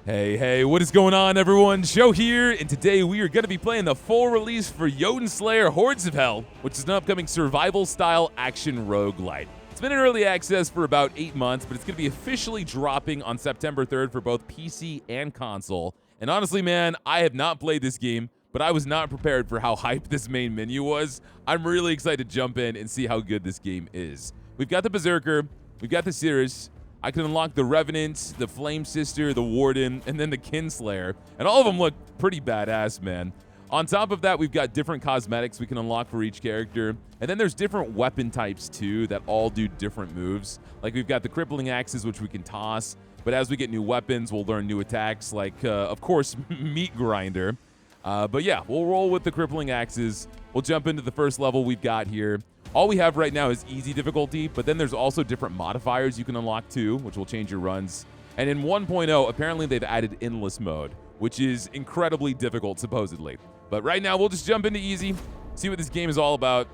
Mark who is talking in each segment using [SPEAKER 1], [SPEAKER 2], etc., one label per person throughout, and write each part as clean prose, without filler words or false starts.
[SPEAKER 1] Hey, what is going on, everyone? Joe here, and today we are going to be playing the full release for Jotunnslayer Hordes of Hell, which is an upcoming survival-style action roguelite. It's been in early access for about 8 months, but it's going to be officially dropping on September 3rd for both PC and console. And honestly, man, I have not played this game, but I was not prepared for how hyped this main menu was. I'm really excited to jump in and see how good this game is. We've got the Berserker, we've got the Cirrus. I can unlock the Revenant, the Flame Sister, the Warden, and then the Kinslayer. And all of them look pretty badass, man. On top of that, we've got different cosmetics we can unlock for each character. And then there's different weapon types, too, that all do different moves. Like, we've got the Crippling Axes, which we can toss. But as we get new weapons, we'll learn new attacks, like, of course, Meat Grinder. But yeah, we'll roll with the Crippling Axes. We'll jump into the first level we've got here. All we have right now is easy difficulty, but then there's also different modifiers you can unlock too, which will change your runs. And in 1.0, apparently they've added endless mode, which is incredibly difficult, supposedly. But right now, we'll just jump into easy, see what this game is all about.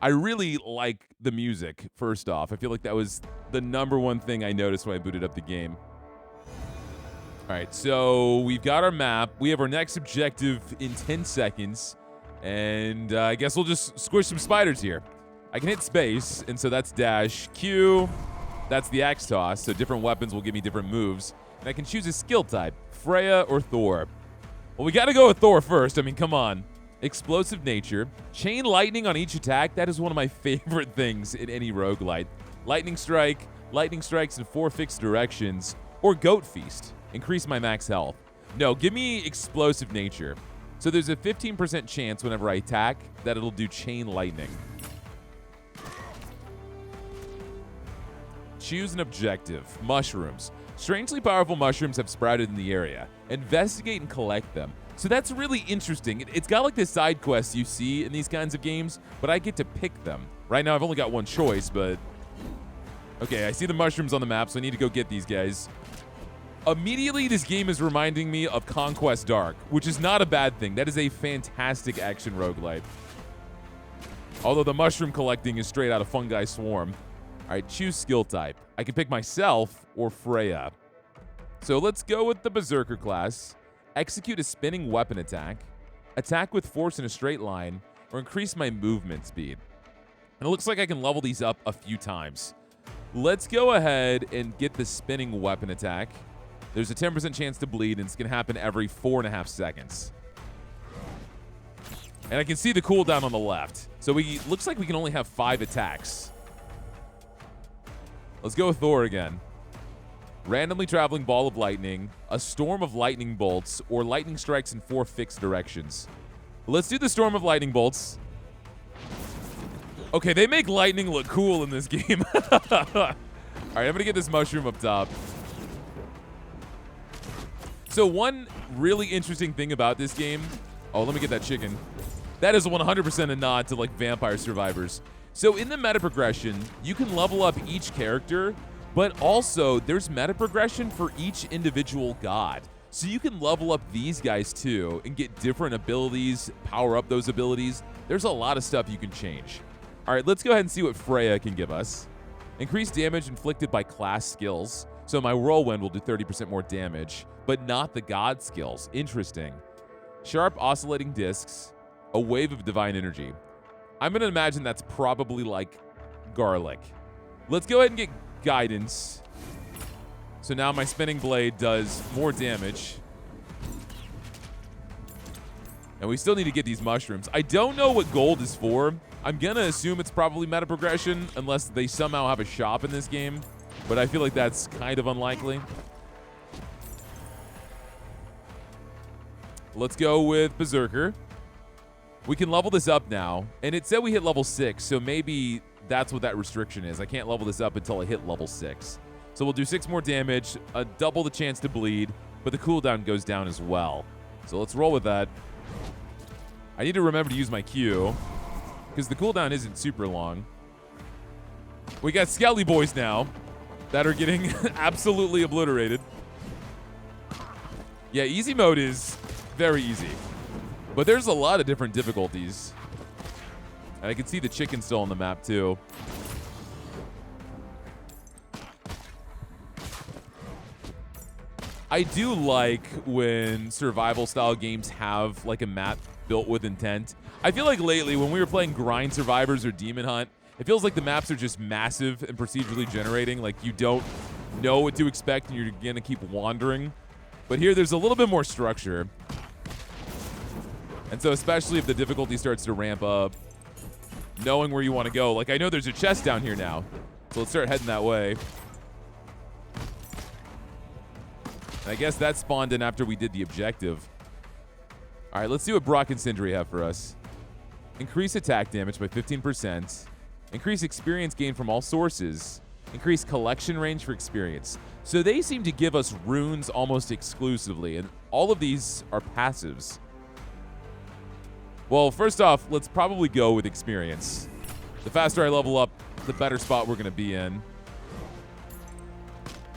[SPEAKER 1] I really like the music, first off. I feel like that was the #1 thing I noticed when I booted up the game. All right, so we've got our map. We have our next objective in 10 seconds. And I guess we'll just squish some spiders here. I can hit space, and so that's dash. Q, that's the axe toss, so different weapons will give me different moves. And I can choose a skill type, Freya or Thor. Well, we gotta go with Thor first. I mean, come on. Explosive nature. Chain lightning on each attack. That is one of my favorite things in any roguelite. Lightning strike, lightning strikes in 4 fixed directions. Or goat feast. Increase my max health. No, give me explosive nature. So there's a 15% chance whenever I attack that it'll do chain lightning. Choose an objective. Mushrooms. Strangely powerful mushrooms have sprouted in the area. Investigate and collect them. So that's really interesting. It's got like this side quest you see in these kinds of games, but I get to pick them. Right now I've only got one choice, but... Okay, I see the mushrooms on the map, so I need to go get these guys. Immediately, this game is reminding me of Conquest Dark, which is not a bad thing. That is a fantastic action roguelite. Although the mushroom collecting is straight out of Fungi Swarm. All right, choose skill type. I can pick myself or Freya. So let's go with the Berserker class. Execute a spinning weapon attack. Attack with force in a straight line. Or increase my movement speed. And it looks like I can level these up a few times. Let's go ahead and get the spinning weapon attack. There's a 10% chance to bleed, and it's going to happen every 4.5 seconds. And I can see the cooldown on the left. So looks like we can only have 5 attacks. Let's go with Thor again. Randomly traveling ball of lightning, a storm of lightning bolts, or lightning strikes in 4 fixed directions. Let's do the storm of lightning bolts. Okay, they make lightning look cool in this game. All right, I'm going to get this mushroom up top. So one really interesting thing about this game... Oh, let me get that chicken. That is 100% a nod to, like, Vampire Survivors. So in the meta progression, you can level up each character, but also there's meta progression for each individual god. So you can level up these guys too and get different abilities, power up those abilities. There's a lot of stuff you can change. All right, let's go ahead and see what Freya can give us. Increased damage inflicted by class skills. So my whirlwind will do 30% more damage, but not the god skills. Interesting. Sharp oscillating discs, a wave of divine energy. I'm going to imagine that's probably like garlic. Let's go ahead and get guidance. So now my spinning blade does more damage. And we still need to get these mushrooms. I don't know what gold is for. I'm going to assume it's probably meta progression unless they somehow have a shop in this game. But I feel like that's kind of unlikely. Let's go with Berserker. We can level this up now, and it said we hit level 6, so maybe that's what that restriction is. I can't level this up until I hit level 6. So we'll do 6 more damage, double the chance to bleed, but the cooldown goes down as well. So let's roll with that. I need to remember to use my Q, because the cooldown isn't super long. We got Skelly Boys now that are getting absolutely obliterated. Yeah, easy mode is very easy. But there's a lot of different difficulties. And I can see the chicken still on the map, too. I do like when survival-style games have, like, a map built with intent. I feel like lately, when we were playing Grind Survivors or Demon Hunt, it feels like the maps are just massive and procedurally generating. Like, you don't know what to expect, and you're going to keep wandering. But here, there's a little bit more structure. And so, especially if the difficulty starts to ramp up, knowing where you want to go. Like, I know there's a chest down here now, so let's start heading that way. And I guess that spawned in after we did the objective. All right, let's see what Brock and Sindri have for us. Increase attack damage by 15%. Increase experience gain from all sources. Increase collection range for experience. So they seem to give us runes almost exclusively, and all of these are passives. Well, first off, let's probably go with experience. The faster I level up, the better spot we're going to be in.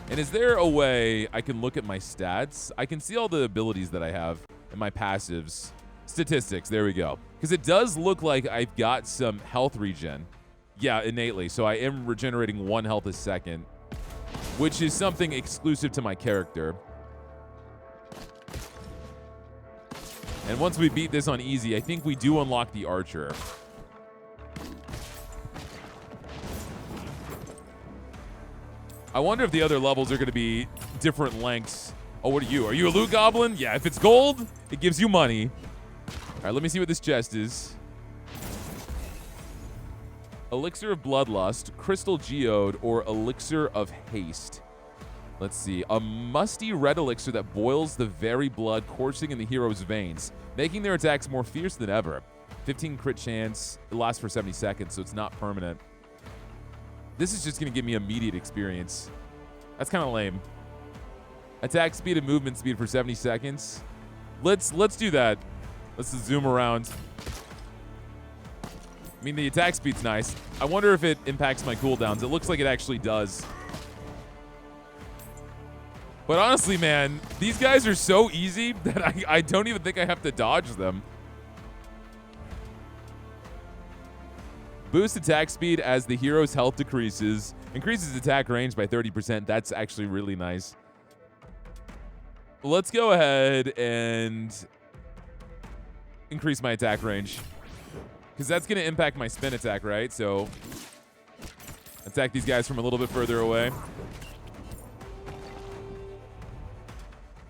[SPEAKER 1] And is there a way I can look at my stats? I can see all the abilities that I have and my passives. Statistics, there we go. Because it does look like I've got some health regen. Yeah, innately. So I am regenerating 1 health a second, which is something exclusive to my character. And once we beat this on easy, I think we do unlock the archer. I wonder if the other levels are going to be different lengths. Oh, what are you? Are you a loot goblin? Yeah, if it's gold, it gives you money. All right, let me see what this chest is. Elixir of Bloodlust, Crystal Geode, or Elixir of Haste. Let's see. A musty red elixir that boils the very blood coursing in the hero's veins, making their attacks more fierce than ever. 15 crit chance. It lasts for 70 seconds, so it's not permanent. This is just going to give me immediate experience. That's kind of lame. Attack speed and movement speed for 70 seconds. Let's do that. Let's just zoom around. I mean, the attack speed's nice. I wonder if it impacts my cooldowns. It looks like it actually does. But honestly, man, these guys are so easy that I don't even think I have to dodge them. Boost attack speed as the hero's health decreases. Increases attack range by 30%. That's actually really nice. Let's go ahead and increase my attack range, because that's going to impact my spin attack, right? So attack these guys from a little bit further away.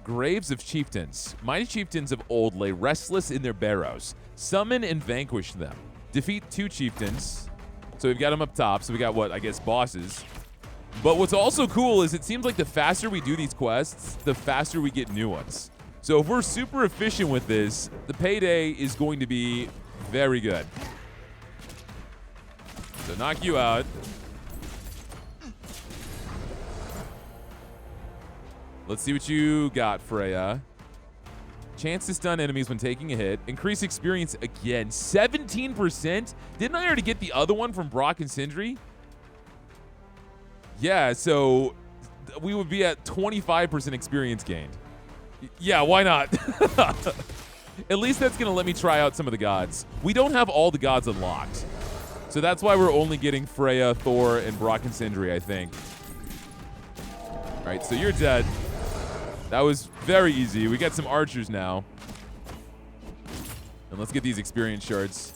[SPEAKER 1] Graves of Chieftains. Mighty chieftains of old lay restless in their barrows. Summon and vanquish them. Defeat 2 chieftains. So we've got them up top. So we got what, I guess, bosses. But what's also cool is it seems like the faster we do these quests, the faster we get new ones. So if we're super efficient with this, the payday is going to be very good. So knock you out. Let's see what you got, Freya. Chance to stun enemies when taking a hit. Increase experience again. 17%? Didn't I already get the other one from Brock and Sindri? Yeah, so we would be at 25% experience gained. Yeah, why not? At least that's going to let me try out some of the gods. We don't have all the gods unlocked. So that's why we're only getting Freya, Thor, and Brock and Sindri, I think. All right, so you're dead. That was very easy. We got some archers now. And let's get these experience shards.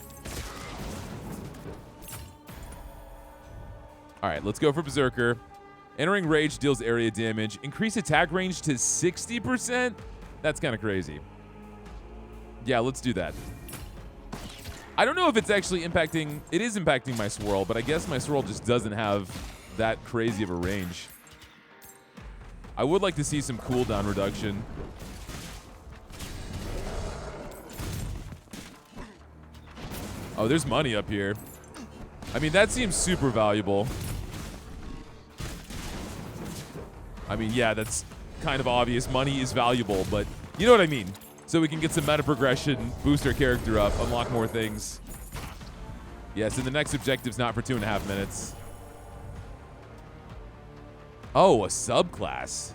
[SPEAKER 1] All right, let's go for Berserker. Entering Rage deals area damage. Increase attack range to 60%? That's kind of crazy. Yeah, let's do that. I don't know if it's actually impacting... It is impacting my swirl, but I guess my swirl just doesn't have that crazy of a range. I would like to see some cooldown reduction. Oh, there's money up here. I mean, that seems super valuable. I mean, yeah, that's kind of obvious. Money is valuable, but you know what I mean. So we can get some meta progression, boost our character up, unlock more things. Yes, and the next objective's not for 2.5 minutes. Oh, a subclass.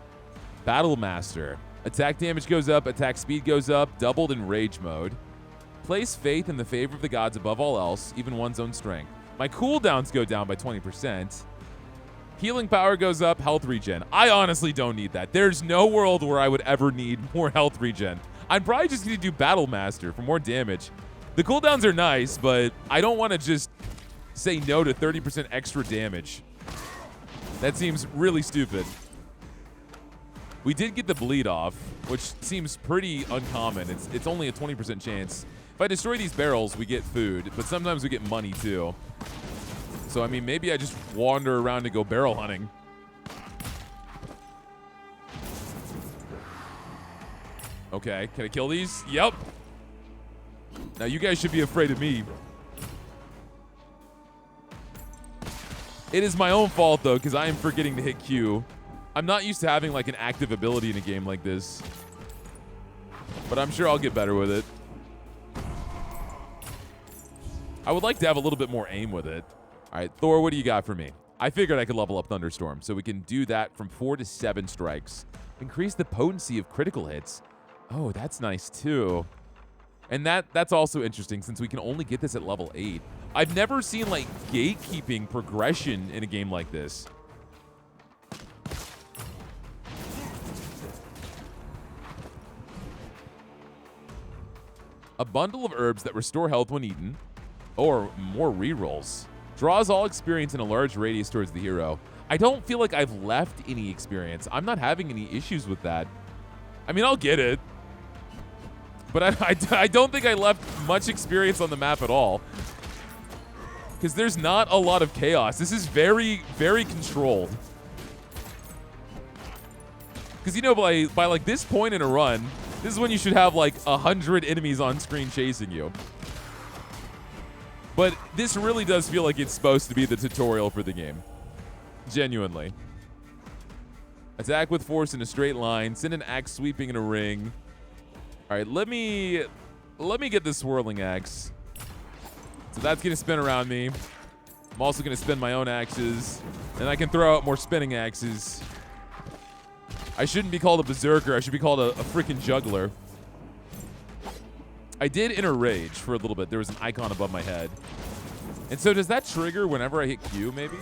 [SPEAKER 1] Battle Master. Attack damage goes up, attack speed goes up, doubled in rage mode. Place faith in the favor of the gods above all else, even one's own strength. My cooldowns go down by 20%. Healing power goes up, health regen. I honestly don't need that. There's no world where I would ever need more health regen. I'm probably just going to do Battle Master for more damage. The cooldowns are nice, but I don't want to just say no to 30% extra damage. That seems really stupid. We did get the bleed off, which seems pretty uncommon. It's only a 20% chance. If I destroy these barrels, we get food, but sometimes we get money too. So, I mean, maybe I just wander around to go barrel hunting. Okay, can I kill these? Yep. Now, you guys should be afraid of me. It is my own fault, though, because I am forgetting to hit Q. I'm not used to having, like, an active ability in a game like this. But I'm sure I'll get better with it. I would like to have a little bit more aim with it. All right, Thor, what do you got for me? I figured I could level up Thunderstorm, so we can do that from 4 to 7 strikes. Increase the potency of critical hits. Oh, that's nice, too. And that's also interesting, since we can only get this at level 8. I've never seen, like, gatekeeping progression in a game like this. A bundle of herbs that restore health when eaten, or more rerolls. Draws all experience in a large radius towards the hero. I don't feel like I've left any experience. I'm not having any issues with that. I mean, I'll get it. But I don't think I left much experience on the map at all. Because there's not a lot of chaos. This is very, very controlled. Because, you know, by like this point in a run, this is when you should have like 100 enemies on screen chasing you. But this really does feel like it's supposed to be the tutorial for the game. Genuinely. Attack with force in a straight line. Send an axe sweeping in a ring. All right, let me get the swirling axe. So that's going to spin around me. I'm also going to spin my own axes. And I can throw out more spinning axes. I shouldn't be called a berserker. I should be called a freaking juggler. I did enter rage for a little bit. There was an icon above my head. And so does that trigger whenever I hit Q, maybe?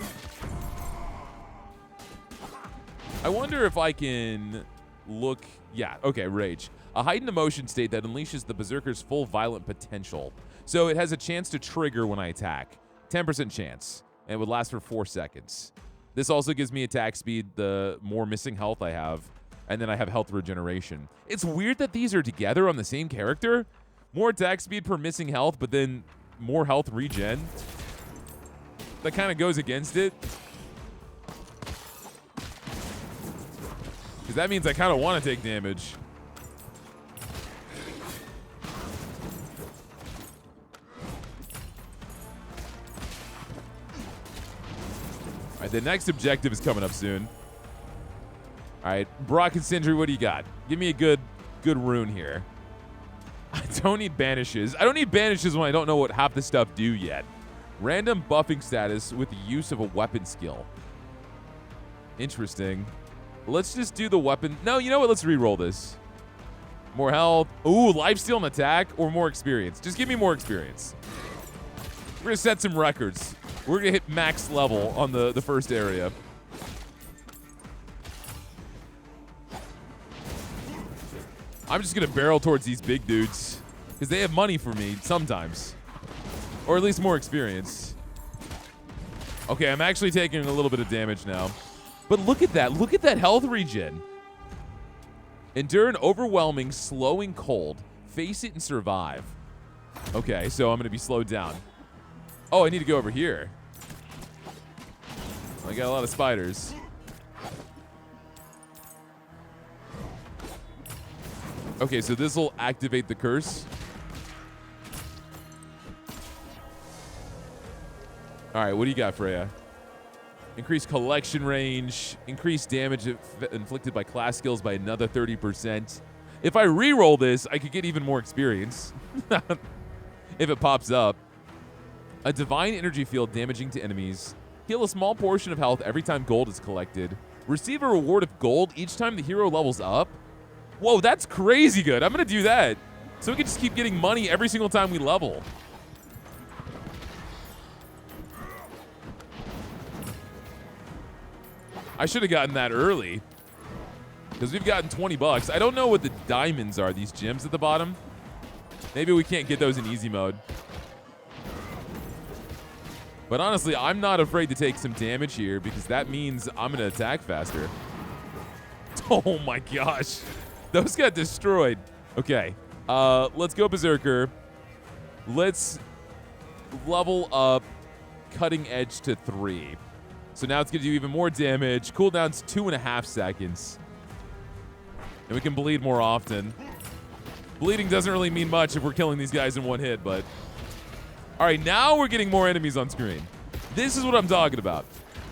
[SPEAKER 1] I wonder if I can look... Yeah, okay, rage. A heightened emotion state that unleashes the berserker's full violent potential. So it has a chance to trigger when I attack. 10% chance. And it would last for 4 seconds. This also gives me attack speed, the more missing health I have. And then I have health regeneration. It's weird that these are together on the same character. More attack speed per missing health, but then more health regen. That kind of goes against it. Because that means I kind of want to take damage. All right, the next objective is coming up soon. All right, Brock and Sindri, what do you got? Give me a good rune here. I don't need banishes. I don't need banishes when I don't know what half the stuff do yet. Random buffing status with the use of a weapon skill. Interesting. Let's just do the weapon. No, you know what? Let's re-roll this. More health. Ooh, lifesteal and attack or more experience. Just give me more experience. We're going to set some records. We're going to hit max level on the first area. I'm just going to barrel towards these big dudes because they have money for me sometimes. Or at least more experience. Okay, I'm actually taking a little bit of damage now. But look at that. Look at that health regen. Endure an overwhelming, slowing cold. Face it and survive. Okay, so I'm going to be slowed down. Oh, I need to go over here. I got a lot of spiders. Okay, so this will activate the curse. All right, what do you got, Freya? Increase collection range. Increase damage inflicted by class skills by another 30%. If I re-roll this, I could get even more experience. If it pops up. A divine energy field damaging to enemies. Heal a small portion of health every time gold is collected. Receive a reward of gold each time the hero levels up. Whoa, that's crazy good. I'm going to do that. So we can just keep getting money every single time we level. I should have gotten that early because we've gotten 20 bucks. I don't know what the diamonds are, these gems at the bottom. Maybe we can't get those in easy mode. But honestly, I'm not afraid to take some damage here because that means I'm going to attack faster. Oh my gosh. Those got destroyed. Okay. Let's go Berserker. Let's level up Cutting Edge to 3. So now it's going to do even more damage. Cooldown's 2.5 seconds. And we can bleed more often. Bleeding doesn't really mean much if we're killing these guys in one hit, but... All right, now we're getting more enemies on screen. This is what I'm talking about.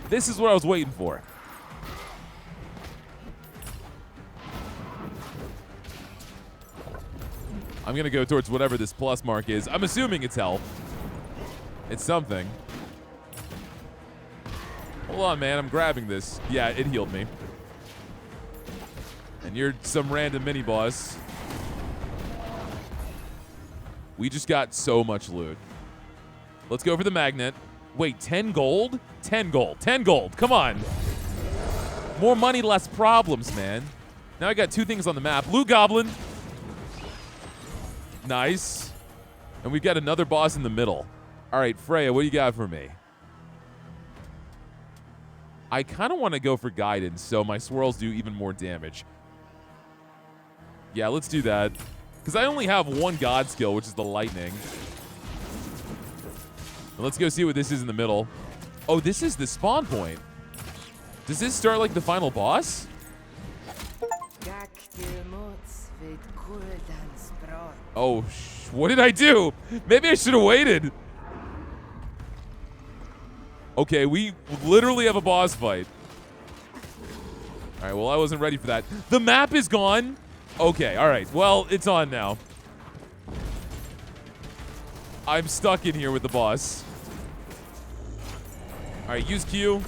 [SPEAKER 1] This is what I was waiting for. I'm going to go towards whatever this plus mark is. I'm assuming it's health. It's something. Hold on, man. I'm grabbing this. Yeah, it healed me. And you're some random mini-boss. We just got so much loot. Let's go for the magnet. Wait, 10 gold? 10 gold. 10 gold. Come on. More money, less problems, man. Now I got 2 things on the map. Loot Goblin. Nice. And we've got another boss in the middle. All right, Freya, what do you got for me? I kind of want to go for guidance so my swirls do even more damage. Yeah, let's do that. Because I only have 1 god skill, which is the lightning. And let's go see what this is in the middle. Oh, this is the spawn point. Does this start like the final boss? Oh, what did I do? Maybe I should have waited. Okay, we literally have a boss fight. All right, well, I wasn't ready for that. The map is gone. Okay, all right. Well, it's on now. I'm stuck in here with the boss. All right, use Q.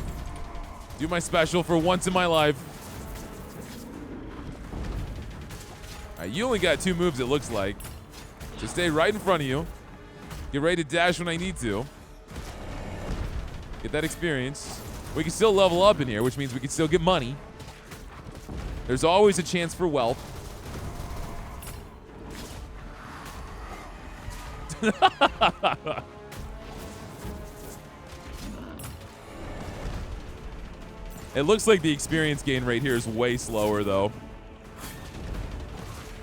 [SPEAKER 1] Do my special for once in my life. All right, you only got 2 moves, it looks like. Just stay right in front of you. Get ready to dash when I need to. Get that experience. We can still level up in here, which means we can still get money. There's always a chance for wealth. It looks like the experience gain rate here is way slower, though.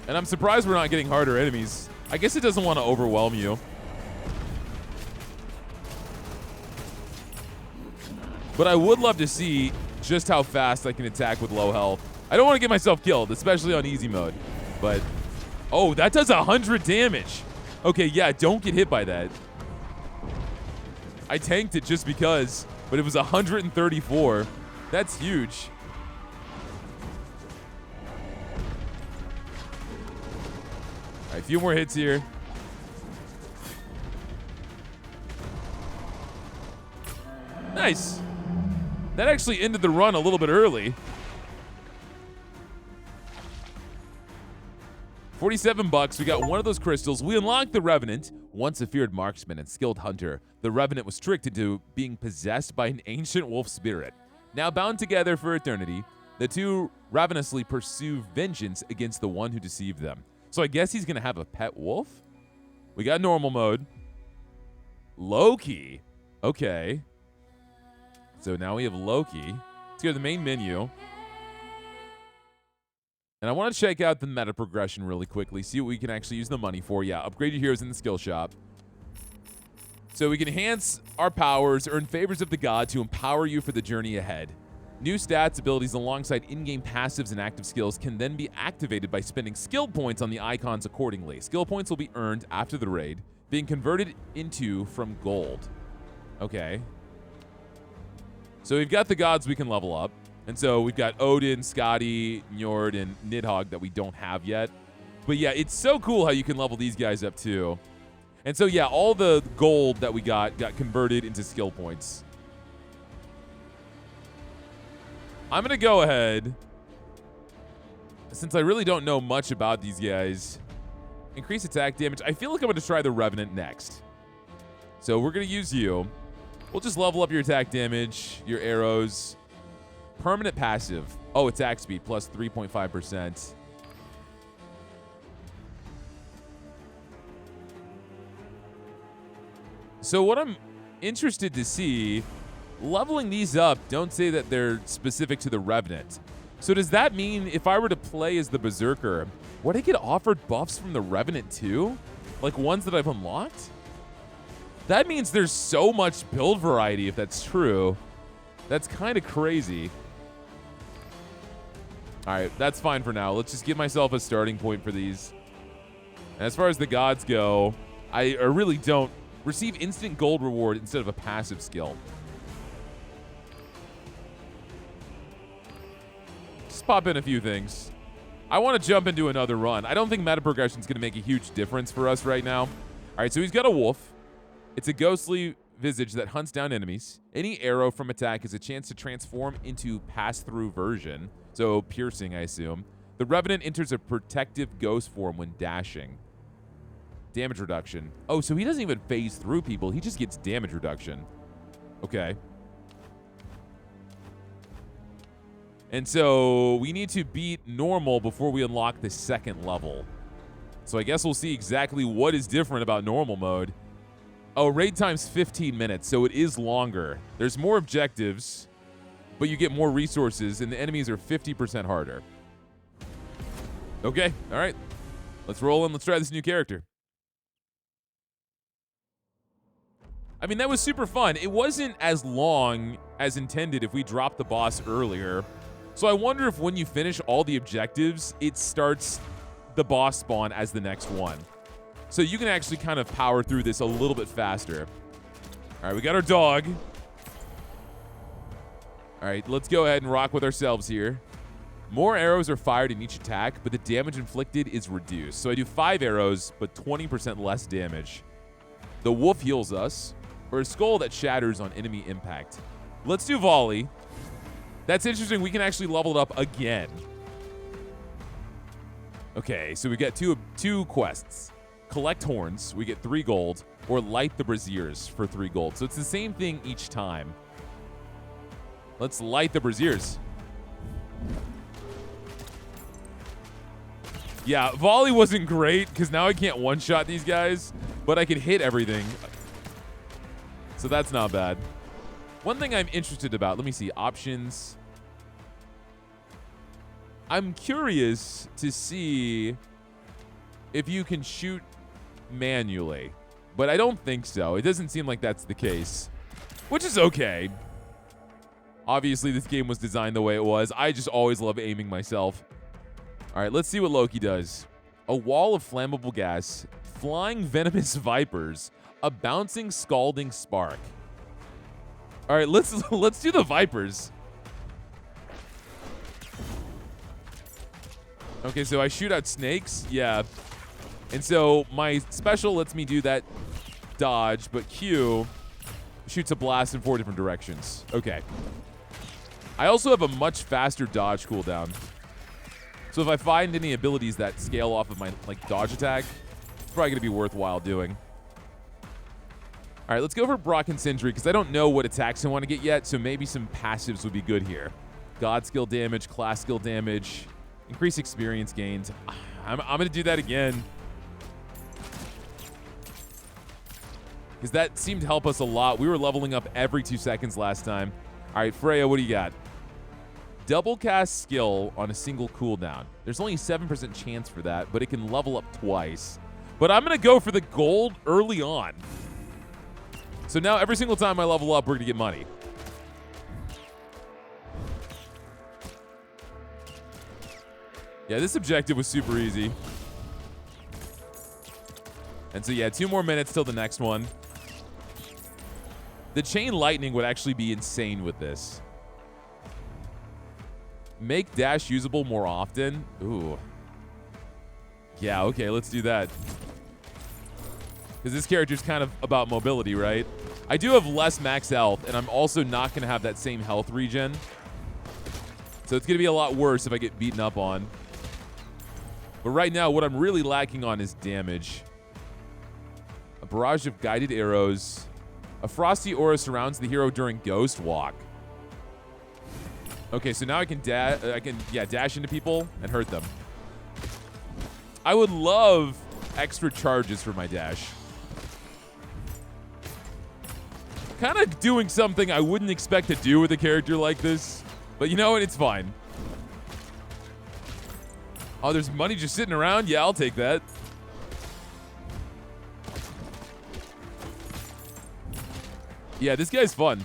[SPEAKER 1] And I'm surprised we're not getting harder enemies. I guess it doesn't want to overwhelm you. But I would love to see just how fast I can attack with low health. I don't want to get myself killed, especially on easy mode. But, oh, that does 100 damage. Okay, yeah, don't get hit by that. I tanked it just because, but it was 134. That's huge. All right, a few more hits here. Nice. That actually ended the run a little bit early. 47 bucks. We got one of those crystals. We unlocked the Revenant, once a feared marksman and skilled hunter. The Revenant was tricked into being possessed by an ancient wolf spirit. Now bound together for eternity, the two ravenously pursue vengeance against the one who deceived them. So I guess he's going to have a pet wolf? We got normal mode. Loki. Okay. So now we have Loki. Let's go to the main menu. And I want to check out the meta progression really quickly, see what we can actually use the money for. Yeah, upgrade your heroes in the skill shop. So we can enhance our powers, earn favors of the god to empower you for the journey ahead. New stats, abilities, alongside in-game passives and active skills can then be activated by spending skill points on the icons accordingly. Skill points will be earned after the raid, being converted into from gold. Okay. So we've got the gods we can level up. And so we've got Odin, Skadi, Njord, and Nidhogg that we don't have yet. But yeah, it's so cool how you can level these guys up too. And so yeah, all the gold that we got converted into skill points. I'm going to go ahead, since I really don't know much about these guys, increase attack damage. I feel like I'm going to try the Revenant next. So we're going to use you. We'll just level up your attack damage, your arrows. Permanent passive. Oh, attack speed plus 3.5%. So what I'm interested to see, leveling these up, don't say that they're specific to the Revenant. So does that mean if I were to play as the Berserker, would I get offered buffs from the Revenant too? Like ones that I've unlocked? That means there's so much build variety if that's true. That's kind of crazy. All right, that's fine for now. Let's just give myself a starting point for these. And as far as the gods go, I really don't. Receive instant gold reward instead of a passive skill. Just pop in a few things. I want to jump into another run. I don't think meta progression is going to make a huge difference for us right now. All right, so he's got a wolf. It's a ghostly visage that hunts down enemies. Any arrow from attack is a chance to transform into pass-through version. So piercing, I assume. The Revenant enters a protective ghost form when dashing. Damage reduction. Oh, so he doesn't even phase through people. He just gets damage reduction. Okay. And so we need to beat normal before we unlock the second level. So I guess we'll see exactly what is different about normal mode. Oh, raid time's 15 minutes, so it is longer. There's more objectives, but you get more resources, and the enemies are 50% harder. Okay, all right. Let's roll in. Let's try this new character. I mean, that was super fun. It wasn't as long as intended if we dropped the boss earlier. So I wonder if when you finish all the objectives, it starts the boss spawn as the next one. So you can actually kind of power through this a little bit faster. All right, we got our dog. All right, let's go ahead and rock with ourselves here. More arrows are fired in each attack, but the damage inflicted is reduced. So I do 5 arrows, but 20% less damage. The wolf heals us, or a skull that shatters on enemy impact. Let's do volley. That's interesting. We can actually level it up again. Okay, so we got two quests. Collect horns, we get 3 gold, or light the braziers for 3 gold. So it's the same thing each time. Let's light the braziers. Yeah, volley wasn't great because now I can't one-shot these guys, but I can hit everything. So that's not bad. One thing I'm interested about, let me see, options. I'm curious to see if you can shoot manually, but I don't think so. It doesn't seem like that's the case, which is okay. Obviously, this game was designed the way it was. I just always love aiming myself. All right, let's see what Loki does. A wall of flammable gas, flying venomous vipers, a bouncing scalding spark. All right, let's do the vipers. Okay, so I shoot out snakes. Yeah. And so my special lets me do that dodge, but Q shoots a blast in 4 different directions. Okay. I also have a much faster dodge cooldown. So if I find any abilities that scale off of my dodge attack, it's probably going to be worthwhile doing. All right, let's go for Brock and Sindri because I don't know what attacks I want to get yet, so maybe some passives would be good here. God skill damage, class skill damage, increase experience gains. I'm going to do that again. Because that seemed to help us a lot. We were leveling up every 2 seconds last time. All right, Freya, what do you got? Double cast skill on a single cooldown. There's only a 7% chance for that, but it can level up twice. But I'm going to go for the gold early on. So now every single time I level up, we're going to get money. Yeah, this objective was super easy. And so yeah, 2 more minutes till the next one. The chain lightning would actually be insane with this. Make dash usable more often. Ooh. Yeah, okay, let's do that. Because this character's kind of about mobility, right? I do have less max health, and I'm also not going to have that same health regen. So it's going to be a lot worse if I get beaten up on. But right now, what I'm really lacking on is damage. A barrage of guided arrows. A frosty aura surrounds the hero during Ghost Walk. Okay, so now I can dash into people and hurt them. I would love extra charges for my dash. Kind of doing something I wouldn't expect to do with a character like this, but you know what? It's fine. Oh, there's money just sitting around? Yeah, I'll take that. Yeah, this guy's fun.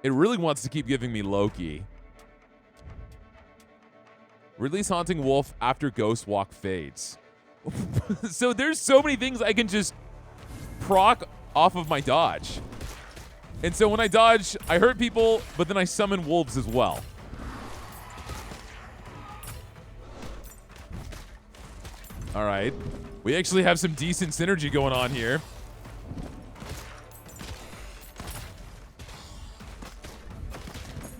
[SPEAKER 1] It really wants to keep giving me Loki. Release Haunting Wolf after Ghost Walk fades. So there's so many things I can just proc off of my dodge. And so when I dodge, I hurt people, but then I summon wolves as well. All right. We actually have some decent synergy going on here.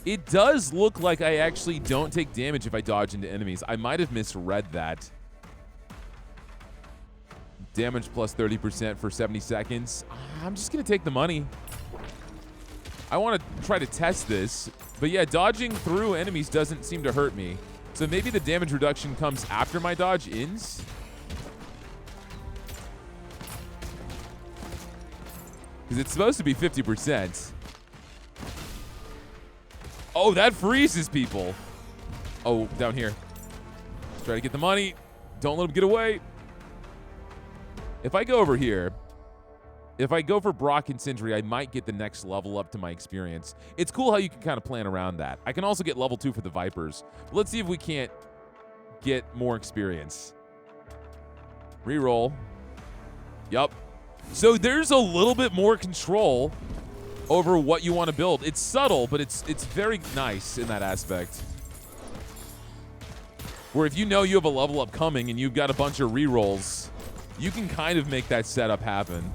[SPEAKER 1] It does look like I actually don't take damage if I dodge into enemies. I might have misread that. Damage plus 30% for 70 seconds. I'm just going to take the money. I want to try to test this. But yeah, dodging through enemies doesn't seem to hurt me. So maybe the damage reduction comes after my dodge ends. Because it's supposed to be 50%. Oh, that freezes people. Oh, down here. Let's try to get the money. Don't let them get away. If I go over here, if I go for Brock and Sindri, I might get the next level up to my experience. It's cool how you can kind of plan around that. I can also get level 2 for the Vipers. But let's see if we can't get more experience. Reroll. Yup. So there's a little bit more control over what you want to build. It's subtle, but it's very nice in that aspect. Where if you know you have a level up coming and you've got a bunch of rerolls, you can kind of make that setup happen.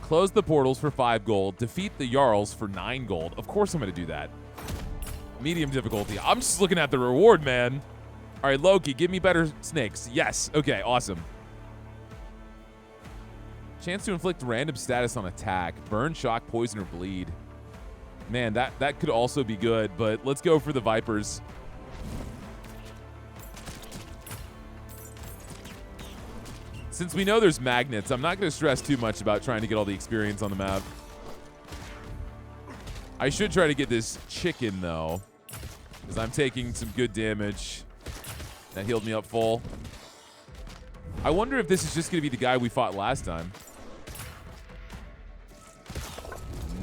[SPEAKER 1] Close the portals for 5 gold. Defeat the Jarls for 9 gold. Of course I'm going to do that. Medium difficulty. I'm just looking at the reward, man. All right, Loki, give me better snakes. Yes. Okay, awesome. Chance to inflict random status on attack. Burn, shock, poison, or bleed. Man, that could also be good, but let's go for the Vipers. Since we know there's magnets, I'm not going to stress too much about trying to get all the experience on the map. I should try to get this chicken, though, because I'm taking some good damage. That healed me up full. I wonder if this is just going to be the guy we fought last time.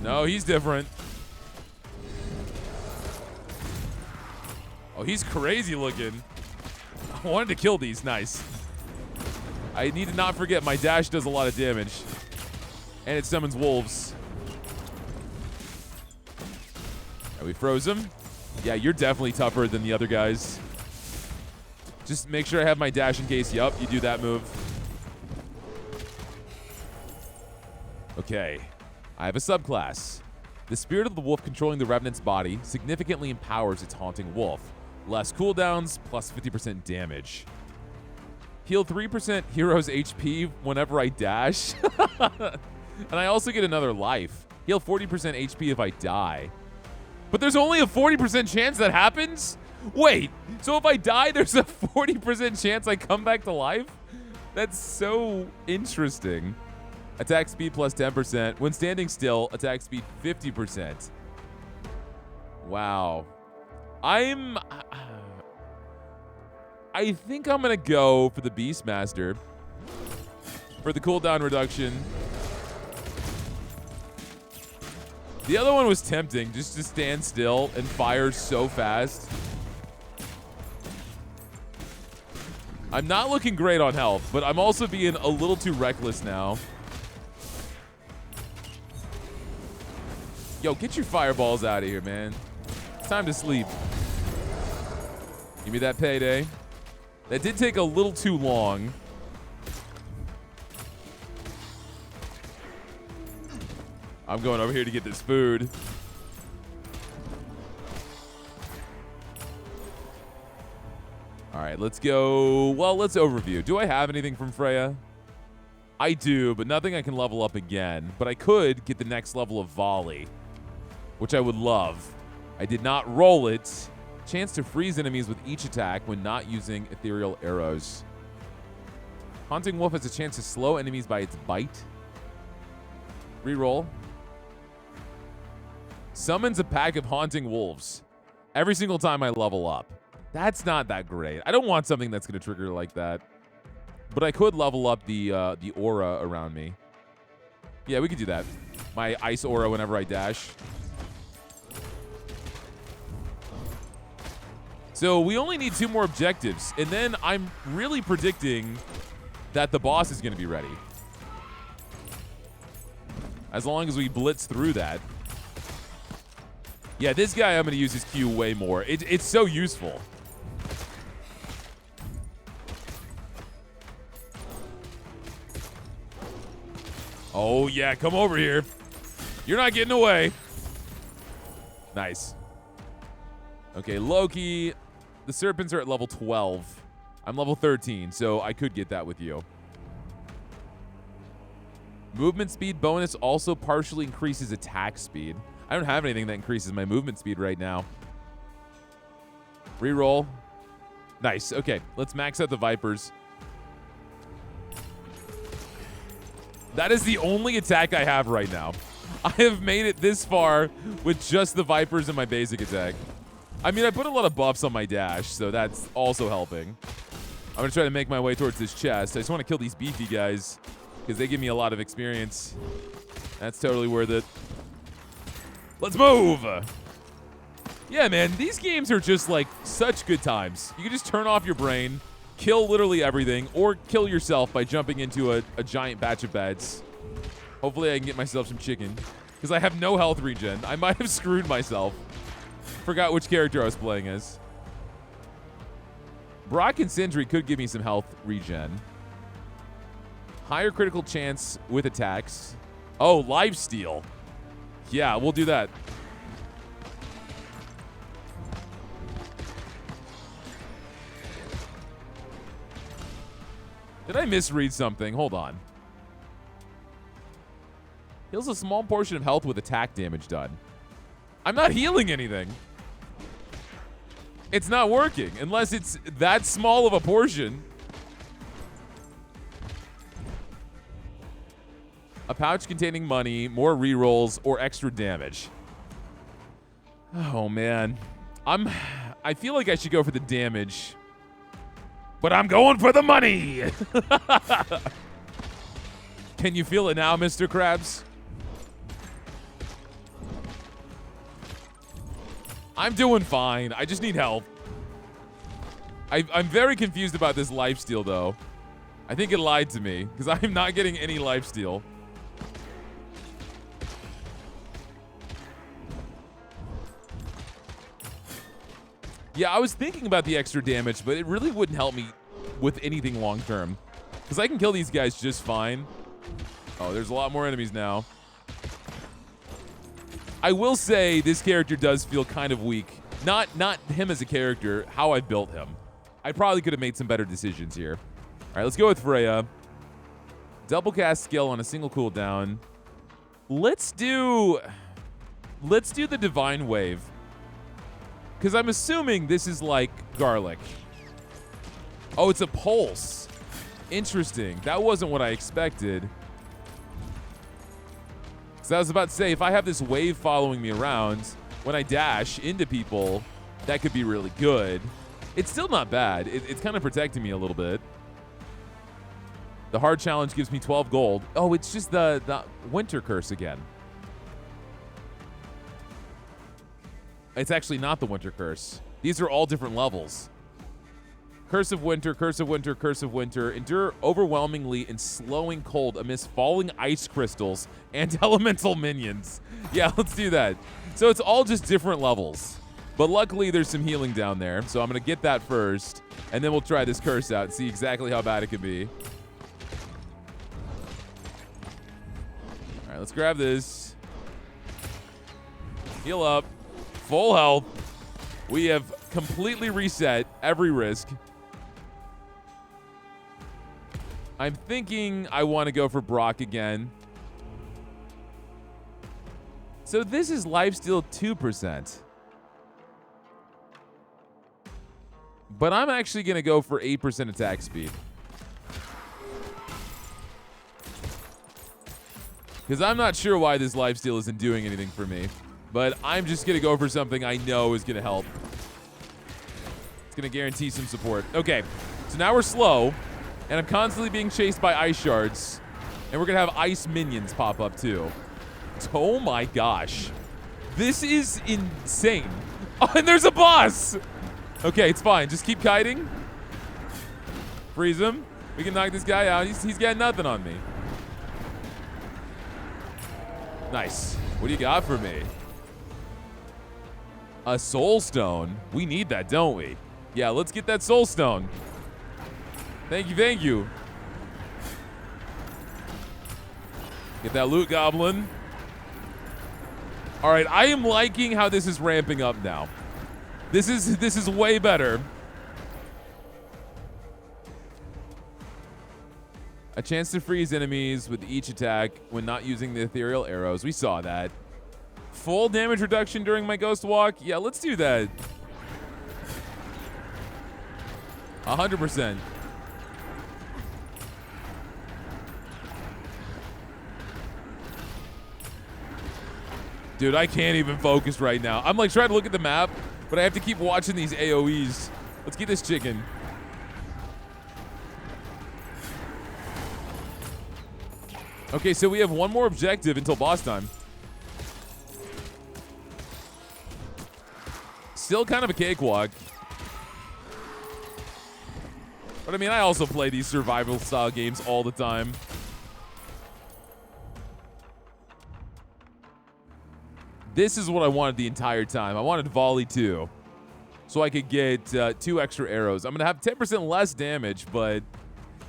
[SPEAKER 1] No, he's different. Oh, he's crazy looking. I wanted to kill these. Nice. I need to not forget my dash does a lot of damage. And it summons wolves. Right, we froze him. Yeah, you're definitely tougher than the other guys. Just make sure I have my dash in case, yup, you do that move. Okay, I have a subclass. The spirit of the wolf controlling the revenant's body significantly empowers its haunting wolf. Less cooldowns, plus 50% damage. Heal 3% hero's HP whenever I dash. And I also get another life. Heal 40% HP if I die. But there's only a 40% chance that happens? Wait, so if I die, there's a 40% chance I come back to life? That's so interesting. Attack speed plus 10%. When standing still, attack speed 50%. Wow. I think I'm going to go for the Beastmaster for the cooldown reduction. The other one was tempting, just to stand still and fire so fast. I'm not looking great on health, but I'm also being a little too reckless now. Yo, get your fireballs out of here, man. It's time to sleep. Give me that payday. That did take a little too long. I'm going over here to get this food. All right, let's go. Well, let's overview. Do I have anything from Freya? I do, but nothing I can level up again. But I could get the next level of volley, which I would love. I did not roll it. Chance to freeze enemies with each attack when not using ethereal arrows. Haunting Wolf has a chance to slow enemies by its bite. Reroll. Summons a pack of Haunting Wolves every single time I level up. That's not that great. I don't want something that's going to trigger like that. But I could level up the aura around me. Yeah, we could do that. My ice aura whenever I dash. So we only need 2 more objectives, and then I'm really predicting that the boss is going to be ready. As long as we blitz through that. Yeah, this guy I'm going to use his Q way more. It's so useful. Oh, yeah, come over here. You're not getting away. Nice. Okay, Loki. The serpents are at level 12. I'm level 13, so I could get that with you. Movement speed bonus also partially increases attack speed. I don't have anything that increases my movement speed right now. Reroll. Nice. Okay, let's max out the Vipers. That is the only attack I have right now. I have made it this far with just the Vipers and my basic attack. I mean, I put a lot of buffs on my dash, so that's also helping. I'm going to try to make my way towards this chest. I just want to kill these beefy guys because they give me a lot of experience. That's totally worth it. Let's move! Yeah, man, these games are just like such good times. You can just turn off your brain, kill literally everything, or kill yourself by jumping into a giant batch of beds. Hopefully I can get myself some chicken because I have no health regen. I might have screwed myself. Forgot which character I was playing as. Brock and Sindri could give me some health regen. Higher critical chance with attacks. Oh, lifesteal. Yeah, we'll do that. Did I misread something? Hold on. Heals a small portion of health with attack damage done. I'm not healing anything. It's not working unless it's that small of a portion. A pouch containing money, more rerolls, or extra damage. Oh, man. I feel like I should go for the damage. But I'm going for the money! Can you feel it now, Mr. Krabs? I'm doing fine. I just need help. I'm very confused about this lifesteal, though. I think it lied to me, because I'm not getting any lifesteal. Yeah, I was thinking about the extra damage, but it really wouldn't help me with anything long-term. Because I can kill these guys just fine. Oh, there's a lot more enemies now. I will say this character does feel kind of weak. Not him as a character, how I built him. I probably could have made some better decisions here. All right, let's go with Freya. Double cast skill on a single cooldown. Let's do the Divine Wave. Because I'm assuming this is like garlic. Oh, it's a pulse. Interesting. That wasn't what I expected. So I was about to say, if I have this wave following me around, when I dash into people, that could be really good. It's still not bad. It's kind of protecting me a little bit. The hard challenge gives me 12 gold. Oh, it's just the winter curse again. It's actually not the winter curse. These are all different levels. Curse of winter, curse of winter, curse of winter. Endure overwhelmingly and slowing cold amidst falling ice crystals and elemental minions. Yeah, let's do that. So it's all just different levels. But luckily there's some healing down there. So I'm going to get that first. And then we'll try this curse out and see exactly how bad it can be. All right, let's grab this. Heal up. Full health. We have completely reset every risk. I'm thinking I want to go for Brock again. So this is lifesteal 2%. But I'm actually going to go for 8% attack speed. Because I'm not sure why this lifesteal isn't doing anything for me. But I'm just going to go for something I know is going to help. It's going to guarantee some support. Okay, so now we're slow. And I'm constantly being chased by ice shards. And we're going to have ice minions pop up too. Oh my gosh. This is insane. Oh, and there's a boss! Okay, it's fine. Just keep kiting. Freeze him. We can knock this guy out. He's got nothing on me. Nice. What do you got for me? A soul stone. We need that, don't we? Yeah, let's get that soul stone. Thank you, thank you. Get that loot goblin. All right, I am liking how this is ramping up now. This is way better. A chance to freeze enemies with each attack when not using the ethereal arrows. We saw that. Full damage reduction during my ghost walk. Yeah, let's do that. 100%. Dude, I can't even focus right now. I'm like trying to look at the map, but I have to keep watching these AoEs. Let's get this chicken. Okay, so we have one more objective until boss time. Still kind of a cakewalk. But I mean, I also play these survival style games all the time. This is what I wanted the entire time. I wanted volley 2, so I could get 2 extra arrows. I'm going to have 10% less damage, but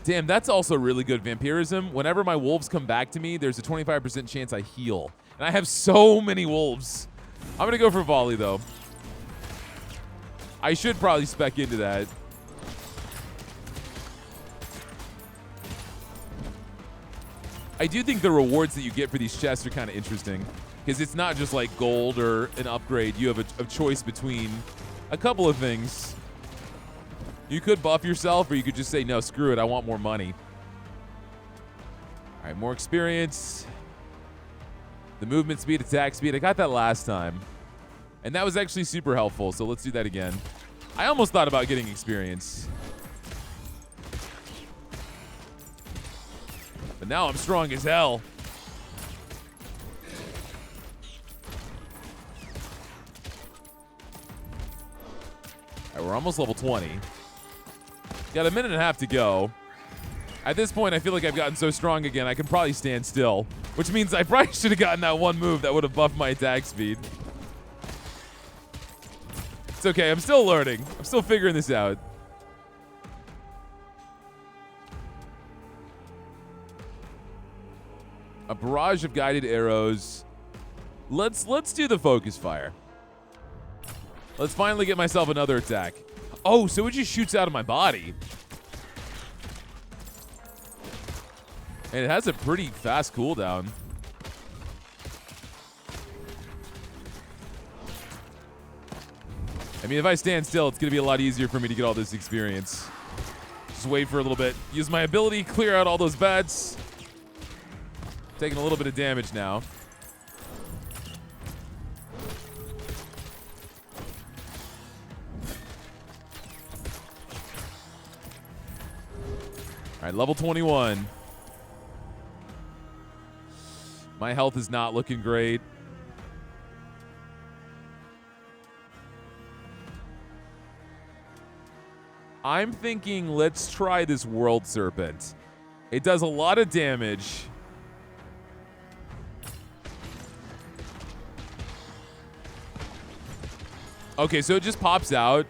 [SPEAKER 1] damn, that's also really good vampirism. Whenever my wolves come back to me, there's a 25% chance I heal. And I have so many wolves. I'm going to go for volley, though. I should probably spec into that. I do think the rewards that you get for these chests are kind of interesting. Because it's not just like gold or an upgrade. You have a choice between a couple of things. You could buff yourself, or you could just say, no, screw it, I want more money. All right, more experience. The movement speed, attack speed. I got that last time. And that was actually super helpful, so let's do that again. I almost thought about getting experience. But now I'm strong as hell. All right, we're almost level 20. Got a minute and a half to go. At this point, I feel like I've gotten so strong again, I can probably stand still. Which means I probably should have gotten that one move that would have buffed my attack speed. It's okay, I'm still learning. I'm still figuring this out. A barrage of guided arrows. Let's do the focus fire. Let's finally get myself another attack. Oh, so it just shoots out of my body. And it has a pretty fast cooldown. I mean, if I stand still, it's going to be a lot easier for me to get all this experience. Just wait for a little bit. Use my ability, clear out all those bats. Taking a little bit of damage now. All right, level 21. My health is not looking great. I'm thinking let's try this World Serpent. It does a lot of damage. Okay, so it just pops out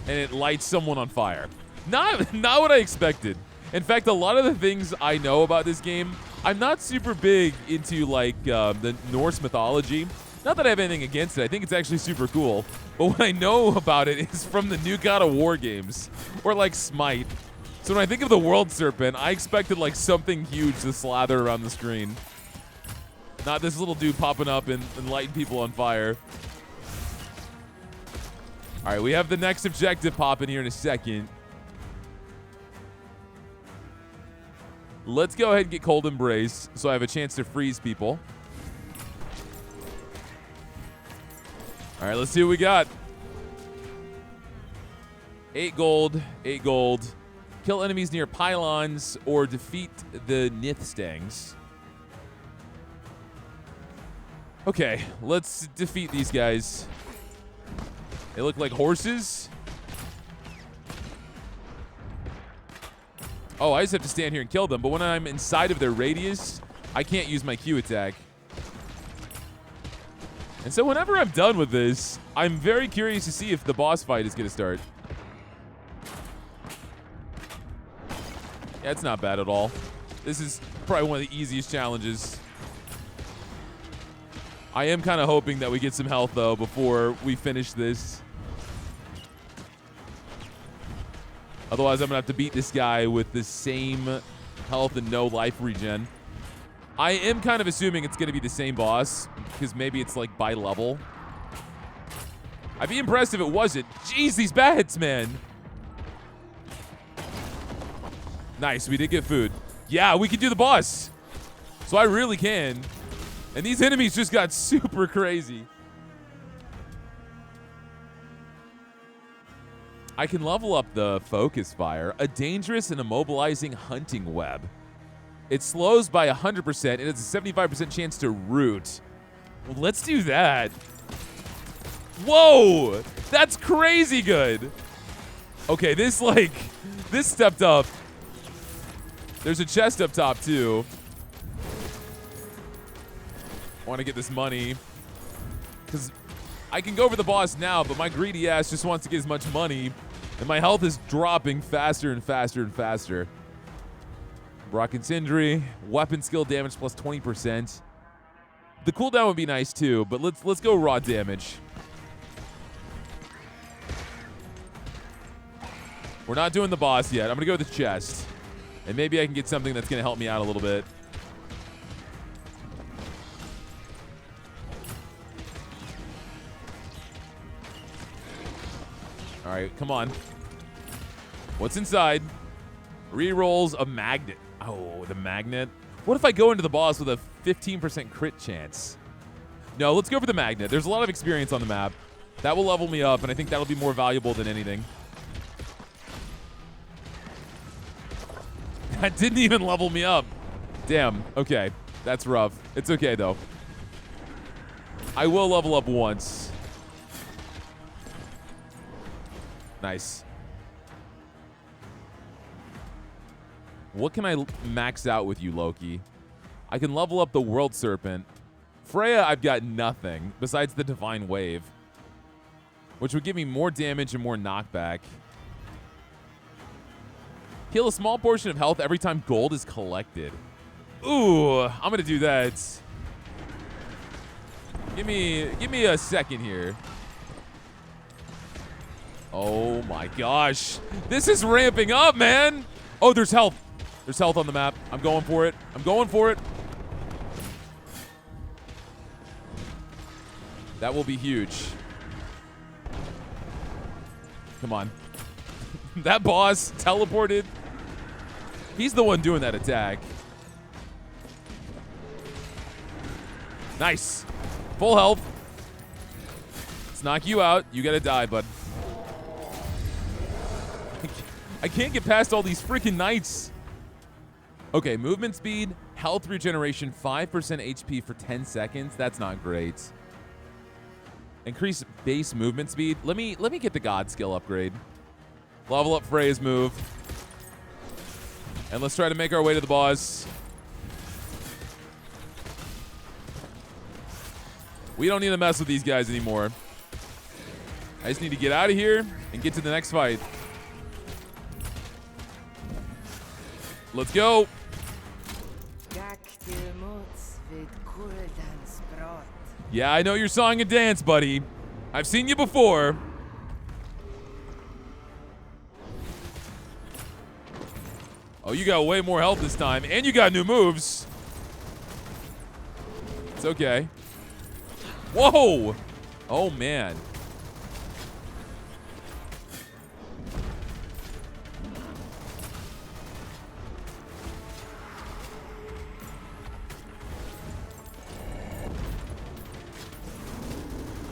[SPEAKER 1] and it lights someone on fire. Not what I expected. In fact, a lot of the things I know about this game, I'm not super big into like the Norse mythology. Not that I have anything against it. I think it's actually super cool. But what I know about it is from the new God of War games, or like Smite. So when I think of the World Serpent, I expected like something huge to slather around the screen. Not this little dude popping up and lighting people on fire. All right, we have the next objective popping here in a second. Let's go ahead and get Cold Embrace so I have a chance to freeze people. All right, let's see what we got. 8 gold, 8 gold. Kill enemies near pylons or defeat the Nithstangs. Okay, let's defeat these guys. They look like horses. Oh, I just have to stand here and kill them, but when I'm inside of their radius, I can't use my Q attack. And so whenever I'm done with this, I'm very curious to see if the boss fight is going to start. Yeah, it's not bad at all. This is probably one of the easiest challenges. I am kind of hoping that we get some health, though, before we finish this. Otherwise, I'm going to have to beat this guy with the same health and no life regen. I am kind of assuming it's going to be the same boss, because maybe it's, like, by level. I'd be impressed if it wasn't. Jeez, these bats, man. Nice, we did get food. Yeah, we can do the boss. So I really can. And these enemies just got super crazy. I can level up the Focus Fire, a dangerous and immobilizing hunting web. It slows by 100% and it's a 75% chance to root. Well, let's do that. Whoa, that's crazy good. Okay, this stepped up. There's a chest up top too. I want to get this money because I can go for the boss now, but my greedy ass just wants to get as much money, and my health is dropping faster and faster and faster. Brock and Sindri, weapon skill damage plus 20%. The cooldown would be nice too, but let's go raw damage. We're not doing the boss yet. I'm gonna go with the chest, and maybe I can get something that's gonna help me out a little bit. All right, come on. What's inside? Rerolls a magnet. Oh, the magnet. What if I go into the boss with a 15% crit chance? No, let's go for the magnet. There's a lot of experience on the map. That will level me up, and I think that'll be more valuable than anything. That didn't even level me up. Damn, okay. That's rough. It's okay, though. I will level up once. Nice. What can I max out with you, Loki? I can level up the World Serpent. Freya, I've got nothing besides the Divine Wave, which would give me more damage and more knockback. Heal a small portion of health every time gold is collected. Ooh, I'm gonna do that. Give me a second here. Oh my gosh. This is ramping up, man. Oh, there's health. There's health on the map. I'm going for it. I'm going for it. That will be huge. Come on. That boss teleported. He's the one doing that attack. Nice. Full health. Let's knock you out. You gotta die, bud. I can't get past all these freaking knights. Okay, movement speed, health regeneration, 5% HP for 10 seconds. That's not great. Increase base movement speed. Let me get the God skill upgrade. Level up Freya's move. And let's try to make our way to the boss. We don't need to mess with these guys anymore. I just need to get out of here and get to the next fight. Let's go. Yeah, I know your song and dance, buddy. I've seen you before. Oh, you got way more health this time, and you got new moves. It's okay. Whoa! Oh, man.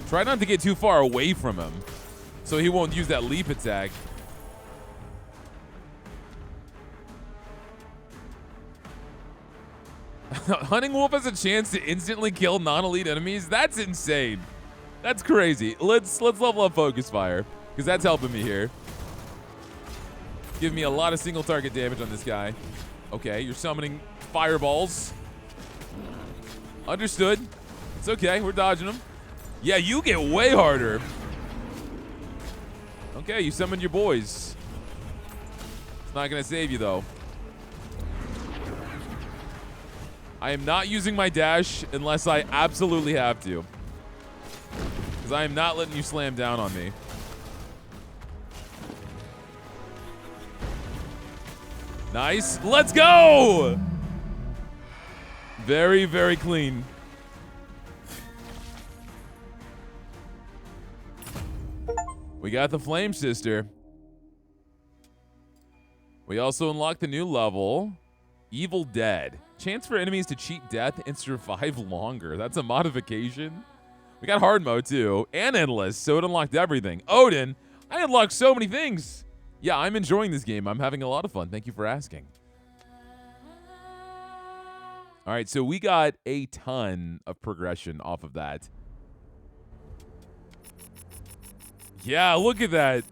[SPEAKER 1] Try not to get too far away from him so he won't use that leap attack. Hunting Wolf has a chance to instantly kill non-elite enemies? That's insane. That's crazy. Let's level up Focus Fire, because that's helping me here. Give me a lot of single target damage on this guy. Okay, you're summoning fireballs. Understood. It's okay, we're dodging them. Yeah, you get way harder. Okay, you summoned your boys. It's not gonna save you though. I am not using my dash unless I absolutely have to, because I am not letting you slam down on me. Nice. Let's go! Very, very clean. We got the Flame Sister. We also unlocked the new level, Evil Dead. Chance for enemies to cheat death and survive longer. That's a modification. We got hard mode too, and endless, so it unlocked everything. Odin, I unlocked so many things. Yeah, I'm enjoying this game. I'm having a lot of fun. Thank you for asking. All right, so we got a ton of progression off of that. Yeah, look at that.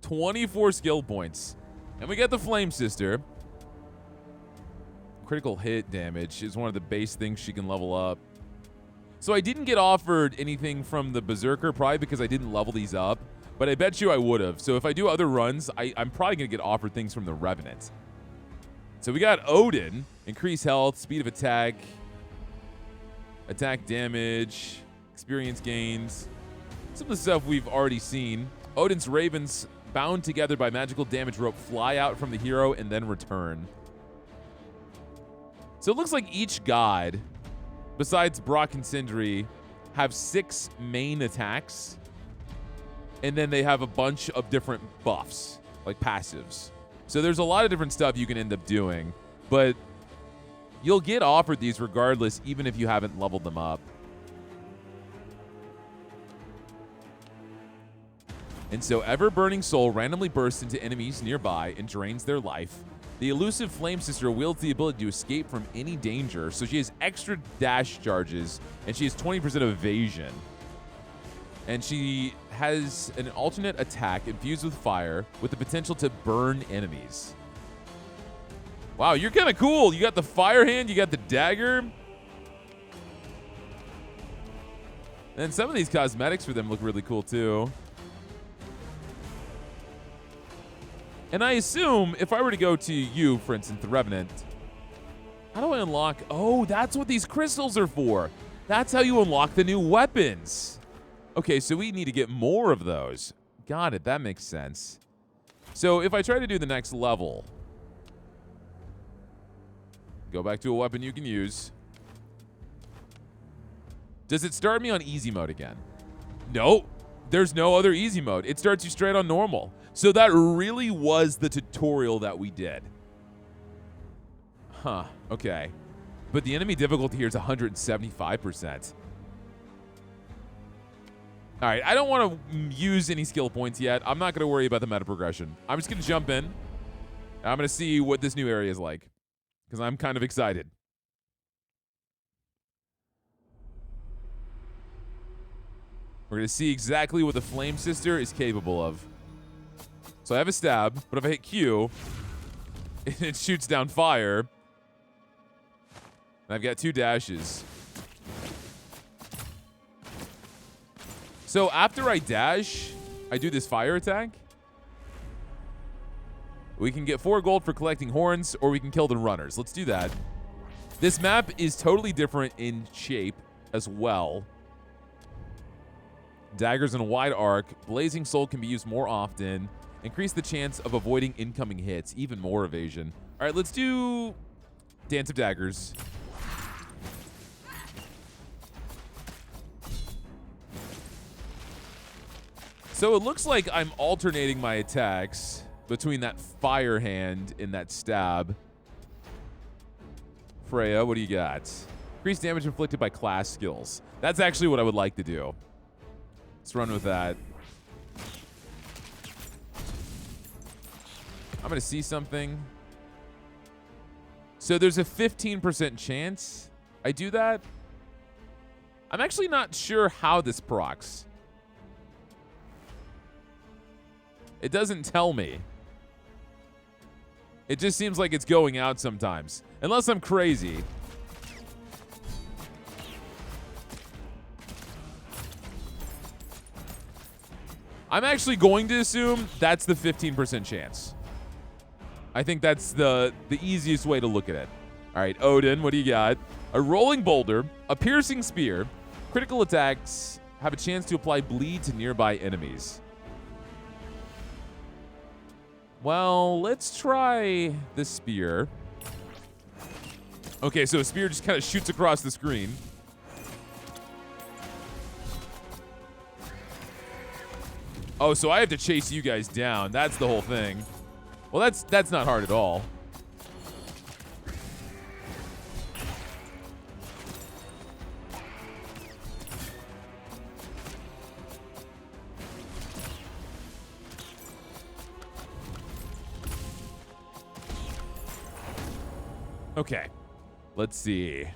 [SPEAKER 1] 24 skill points. And we get the Flame Sister. Critical hit damage is one of the base things she can level up. So I didn't get offered anything from the Berserker, probably because I didn't level these up. But I bet you I would have. So if I do other runs, I'm probably going to get offered things from the Revenant. So we got Odin. Increase health, speed of attack, attack damage, experience gains. Some of the stuff we've already seen. Odin's ravens, bound together by magical damage rope, fly out from the hero and then return. So it looks like each god, besides Brock and Sindri, have 6 main attacks. And then they have a bunch of different buffs, like passives. So there's a lot of different stuff you can end up doing. But you'll get offered these regardless, even if you haven't leveled them up. And so Ever-Burning Soul randomly bursts into enemies nearby and drains their life. The elusive Flame Sister wields the ability to escape from any danger, so she has extra dash charges, and she has 20% evasion. And she has an alternate attack infused with fire with the potential to burn enemies. Wow, you're kind of cool. You got the fire hand, you got the dagger. And some of these cosmetics for them look really cool too. And I assume if I were to go to you, for instance, the Revenant, how do I unlock? Oh, that's what these crystals are for. That's how you unlock the new weapons. Okay, so we need to get more of those. Got it, that makes sense. So if I try to do the next level, go back to a weapon you can use. Does it start me on easy mode again? No, there's no other easy mode. It starts you straight on normal. So that really was the tutorial that we did. Huh, okay. But the enemy difficulty here is 175%. All right, I don't want to use any skill points yet. I'm not going to worry about the meta progression. I'm just going to jump in. I'm going to see what this new area is like, because I'm kind of excited. We're going to see exactly what the Flame Sister is capable of. So I have a stab, but if I hit Q, it shoots down fire. And I've got 2 dashes. So after I dash, I do this fire attack. We can get 4 gold for collecting horns, or we can kill the runners. Let's do that. This map is totally different in shape as well. Daggers in a wide arc. Blazing Soul can be used more often. Increase the chance of avoiding incoming hits. Even more evasion. All right, let's do Dance of Daggers. So it looks like I'm alternating my attacks between that fire hand and that stab. Freya, what do you got? Increase damage inflicted by class skills. That's actually what I would like to do. Let's run with that. I'm going to see something. So there's a 15% chance I do that. I'm actually not sure how this procs. It doesn't tell me. It just seems like it's going out sometimes. Unless I'm crazy. I'm actually going to assume that's the 15% chance. I think that's the easiest way to look at it. All right, Odin, what do you got? A rolling boulder, a piercing spear, critical attacks have a chance to apply bleed to nearby enemies. Well, let's try the spear. Okay, so a spear just kind of shoots across the screen. Oh, so I have to chase you guys down. That's the whole thing. Well, that's not hard at all. Okay, let's see.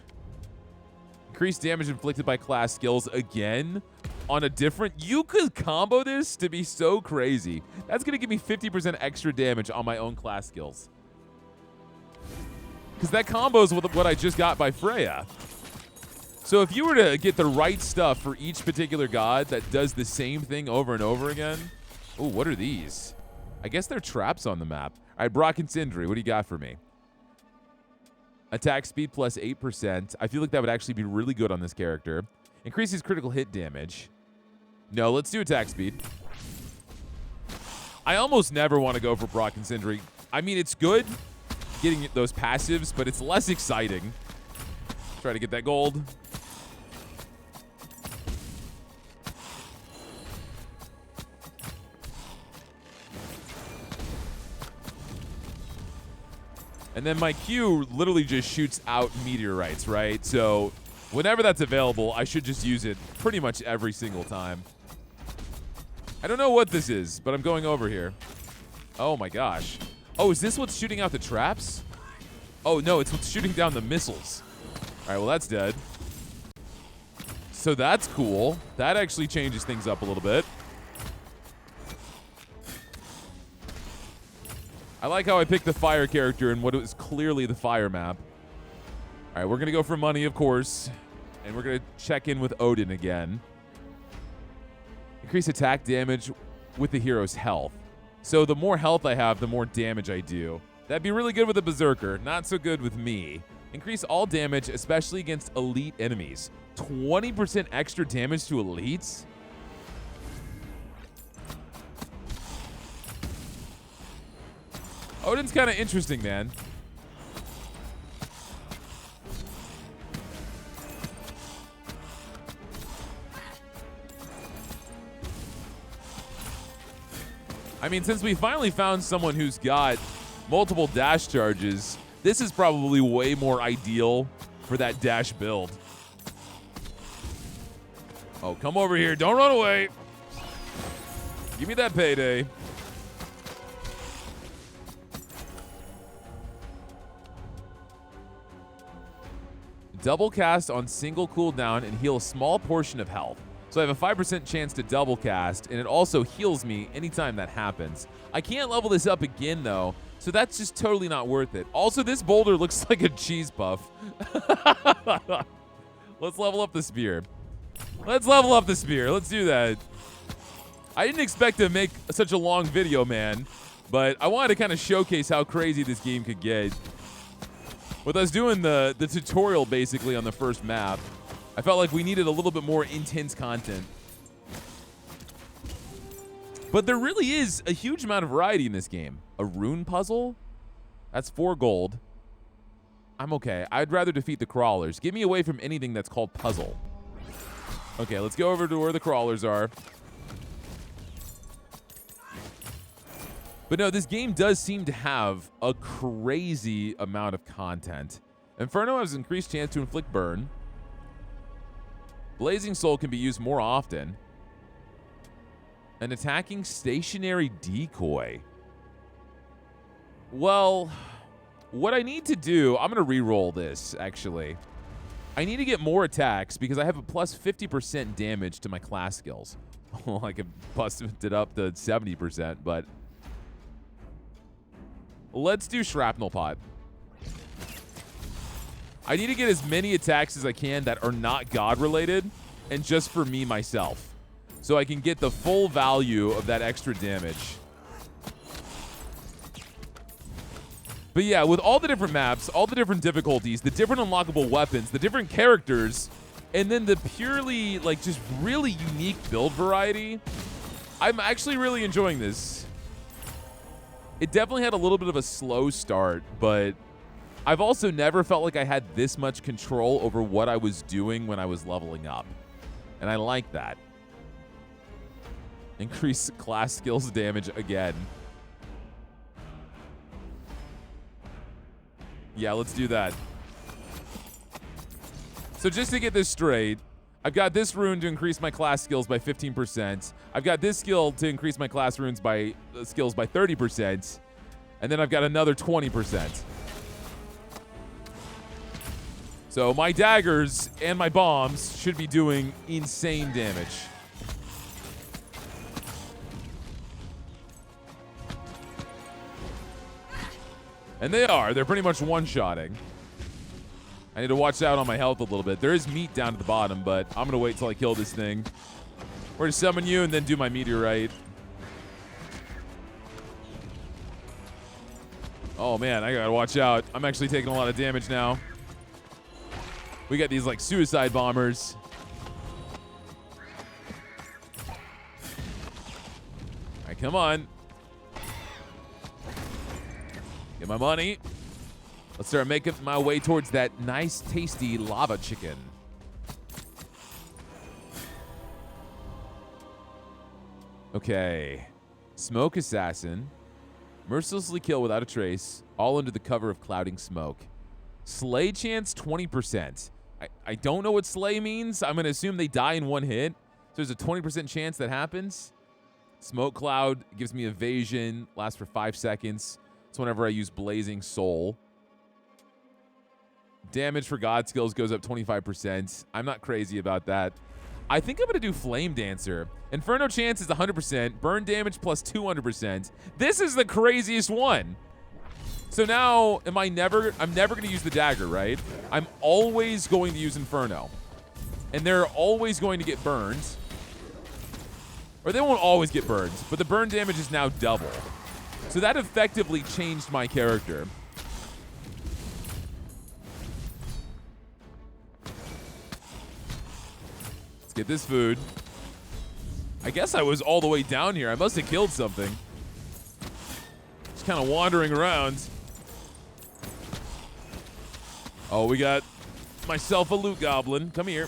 [SPEAKER 1] Increased damage inflicted by class skills again on a different... You could combo this to be so crazy. That's going to give me 50% extra damage on my own class skills. Because that combos with what I just got by Freya. So if you were to get the right stuff for each particular god that does the same thing over and over again... Oh, what are these? I guess they're traps on the map. All right, Brock and Sindri, what do you got for me? Attack speed plus 8%. I feel like that would actually be really good on this character. Increases critical hit damage. No, let's do attack speed. I almost never want to go for Brock and Sindri. I mean, it's good getting those passives, but it's less exciting. Try to get that gold. And then my Q literally just shoots out meteorites, right? So whenever that's available, I should just use it pretty much every single time. I don't know what this is, but I'm going over here. Oh my gosh. Oh, is this what's shooting out the traps? Oh no, it's what's shooting down the missiles. All right, well that's dead. So that's cool. That actually changes things up a little bit. I like how I picked the fire character in what was clearly the fire map. All right, we're going to go for money, of course. And we're going to check in with Odin again. Increase attack damage with the hero's health. So the more health I have, the more damage I do. That'd be really good with a Berserker. Not so good with me. Increase all damage, especially against elite enemies. 20% extra damage to elites? Odin's kind of interesting, man. I mean, since we finally found someone who's got multiple dash charges, this is probably way more ideal for that dash build. Oh, come over here. Don't run away. Give me that payday. Double cast on single cooldown and heal a small portion of health. So I have a 5% chance to double cast, and it also heals me anytime that happens. I can't level this up again, though, so that's just totally not worth it. Also, this boulder looks like a cheese puff. Let's level up the spear. Let's level up the spear. Let's do that. I didn't expect to make such a long video, man, but I wanted to kind of showcase how crazy this game could get. With us doing the tutorial basically on the first map, I felt like we needed a little bit more intense content. But there really is a huge amount of variety in this game. A rune puzzle? That's 4 gold. I'm okay. I'd rather defeat the crawlers. Get me away from anything that's called puzzle. Okay, let's go over to where the crawlers are. But no, this game does seem to have a crazy amount of content. Inferno has increased chance to inflict burn. Blazing Soul can be used more often. An attacking stationary decoy. Well, what I need to do, I'm going to re-roll this, actually. I need to get more attacks because I have a plus 50% damage to my class skills. Well, I could bust it up to 70%, but let's do Shrapnel Pot. I need to get as many attacks as I can that are not God-related and just for me, myself, so I can get the full value of that extra damage. But yeah, with all the different maps, all the different difficulties, the different unlockable weapons, the different characters, and then the purely, like, just really unique build variety, I'm actually really enjoying this. It definitely had a little bit of a slow start, but I've also never felt like I had this much control over what I was doing when I was leveling up. And I like that. Increase class skills damage again. Yeah, let's do that. So just to get this straight, I've got this rune to increase my class skills by 15%. I've got this skill to increase my class runes by skills by 30%. And then I've got another 20%. So my daggers and my bombs should be doing insane damage. And they are. They're pretty much one-shotting. I need to watch out on my health a little bit. There is meat down at the bottom, but I'm going to wait till I kill this thing. We're going to summon you and then do my meteorite. Oh, man, I got to watch out. I'm actually taking a lot of damage now. We got these, like, suicide bombers. All right, come on. Get my money. Let's start making my way towards that nice, tasty lava chicken. Okay. Smoke Assassin. Mercilessly kill without a trace, all under the cover of clouding smoke. Slay chance 20%. I don't know what slay means. I'm going to assume they die in one hit. So there's a 20% chance that happens. Smoke cloud gives me evasion, lasts for 5 seconds. It's whenever I use Blazing Soul. Damage for God skills goes up 25%. I'm not crazy about that. I think I'm going to do Flame Dancer. Inferno chance is 100%. Burn damage plus 200%. This is the craziest one. So now, I'm never going to use the dagger, right? I'm always going to use Inferno. And they're always going to get burned. Or they won't always get burned, but the burn damage is now double. So that effectively changed my character. Let's get this food. I guess I was all the way down here. I must have killed something. Just kind of wandering around. Oh, we got myself a loot goblin. Come here.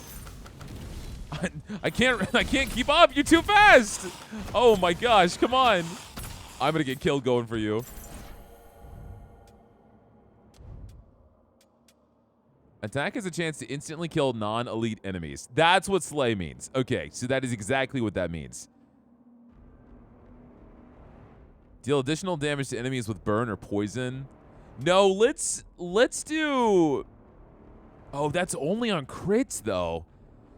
[SPEAKER 1] I can't keep up. You're too fast. Oh my gosh, come on. I'm gonna get killed going for you. Attack has a chance to instantly kill non-elite enemies. That's what slay means. Okay, so that is exactly what that means. Deal additional damage to enemies with burn or poison. No, let's do... Oh, that's only on crits, though.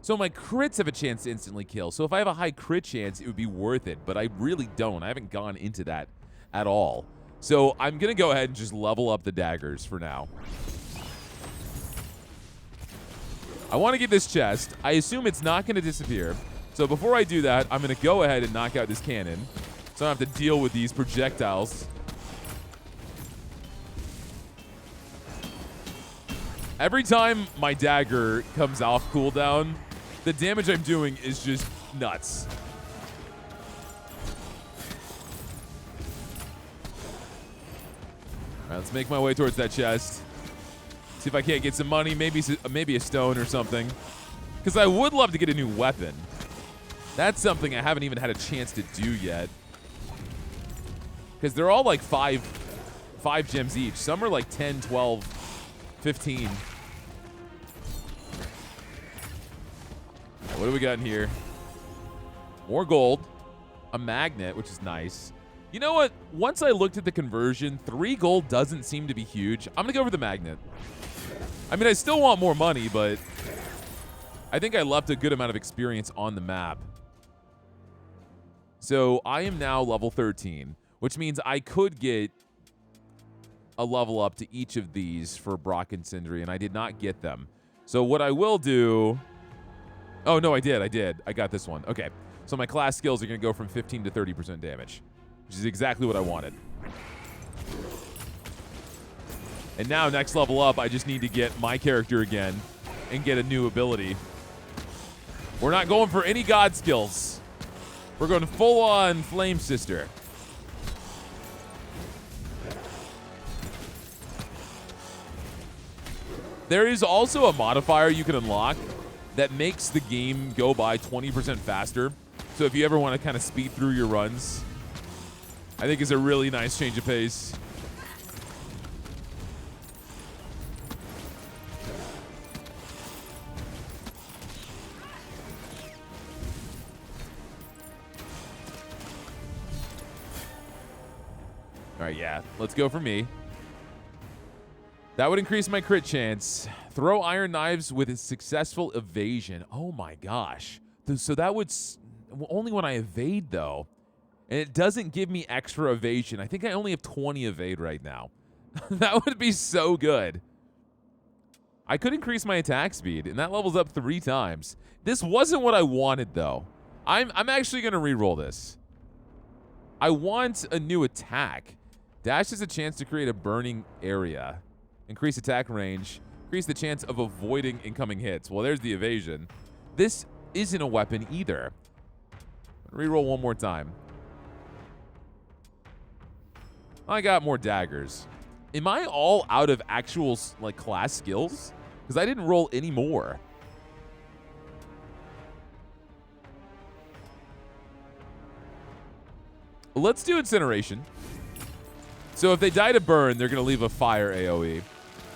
[SPEAKER 1] So my crits have a chance to instantly kill. So if I have a high crit chance, it would be worth it. But I really don't. I haven't gone into that at all. So I'm going to go ahead and just level up the daggers for now. I want to get this chest. I assume it's not going to disappear. So before I do that, I'm going to go ahead and knock out this cannon. So I don't have to deal with these projectiles. Every time my dagger comes off cooldown, the damage I'm doing is just nuts. let's make my way towards that chest. See if I can't get some money, maybe a stone or something. Because I would love to get a new weapon. That's something I haven't even had a chance to do yet. Because they're all like 5 gems each. Some are like 10, 12, 15. What do we got in here? More gold. A magnet, which is nice. You know what? Once I looked at the conversion, 3 gold doesn't seem to be huge. I'm going to go for the magnet. I mean, I still want more money, but I think I left a good amount of experience on the map. So I am now level 13, which means I could get a level up to each of these for Brock and Sindri, and I did not get them. So what I will do... Oh, no, I did. I got this one. Okay. So my class skills are going to go from 15 to 30% damage, which is exactly what I wanted. And now, next level up, I just need to get my character again and get a new ability. We're not going for any god skills. We're going full-on Flame Sister. There is also a modifier you can unlock that makes the game go by 20% faster. So if you ever want to kind of speed through your runs, I think it's a really nice change of pace. All right, yeah, let's go for me. That would increase my crit chance. Throw iron knives with a successful evasion. Oh my gosh. So that would only when I evade though. And it doesn't give me extra evasion. I think I only have 20 evade right now. That would be so good. I could increase my attack speed, and that levels up 3 times. This wasn't what I wanted though. I'm actually gonna re-roll this. I want a new attack. Dash is a chance to create a burning area. Increase attack range. Increase the chance of avoiding incoming hits. Well, there's the evasion. This isn't a weapon either. Reroll one more time. I got more daggers. Am I all out of actual like class skills? Because I didn't roll any more. Let's do incineration. So if they die to burn, they're going to leave a fire AoE.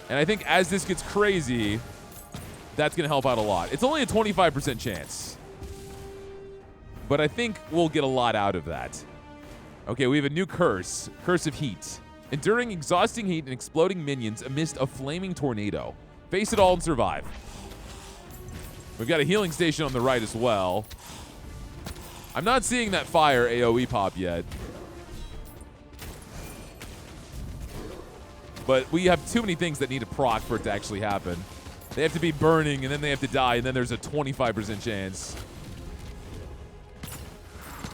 [SPEAKER 1] And I think as this gets crazy, that's going to help out a lot. It's only a 25% chance. But I think we'll get a lot out of that. Okay, we have a new curse. Curse of Heat. Enduring exhausting heat and exploding minions amidst a flaming tornado. Face it all and survive. We've got a healing station on the right as well. I'm not seeing that fire AoE pop yet. But we have too many things that need to proc for it to actually happen. They have to be burning, and then they have to die, and then there's a 25% chance.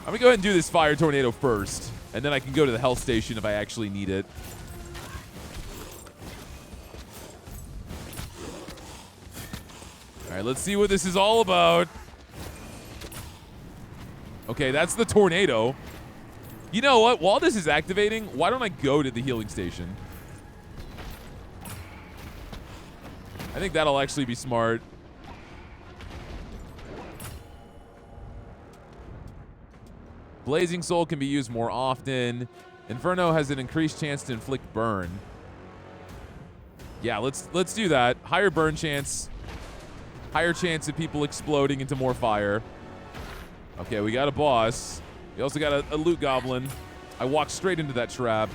[SPEAKER 1] I'm going to go ahead and do this fire tornado first, and then I can go to the health station if I actually need it. All right, let's see what this is all about. Okay, that's the tornado. You know what? While this is activating, why don't I go to the healing station? I think that'll actually be smart. Blazing Soul can be used more often. Inferno has an increased chance to inflict burn. Yeah, let's do that. Higher burn chance. Higher chance of people exploding into more fire. Okay, we got a boss. We also got a loot goblin. I walked straight into that trap.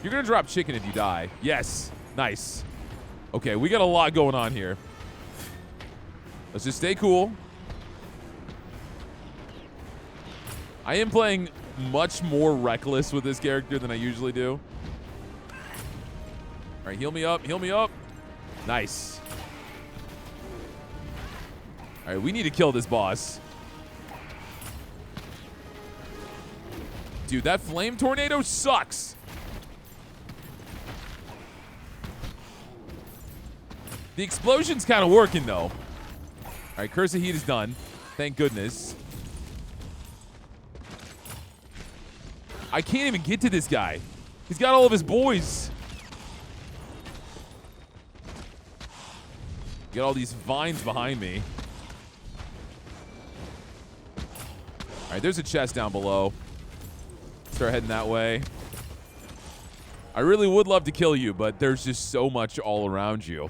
[SPEAKER 1] You're going to drop chicken if you die. Yes. Nice. Okay, we got a lot going on here. Let's just stay cool. I am playing much more reckless with this character than I usually do. All right, heal me up. Heal me up. Nice. All right, we need to kill this boss. Dude, that flame tornado sucks. The explosion's kind of working, though. All right, Curse of Heat is done. Thank goodness. I can't even get to this guy. He's got all of his boys. Get all these vines behind me. All right, there's a chest down below. Start heading that way. I really would love to kill you, but there's just so much all around you.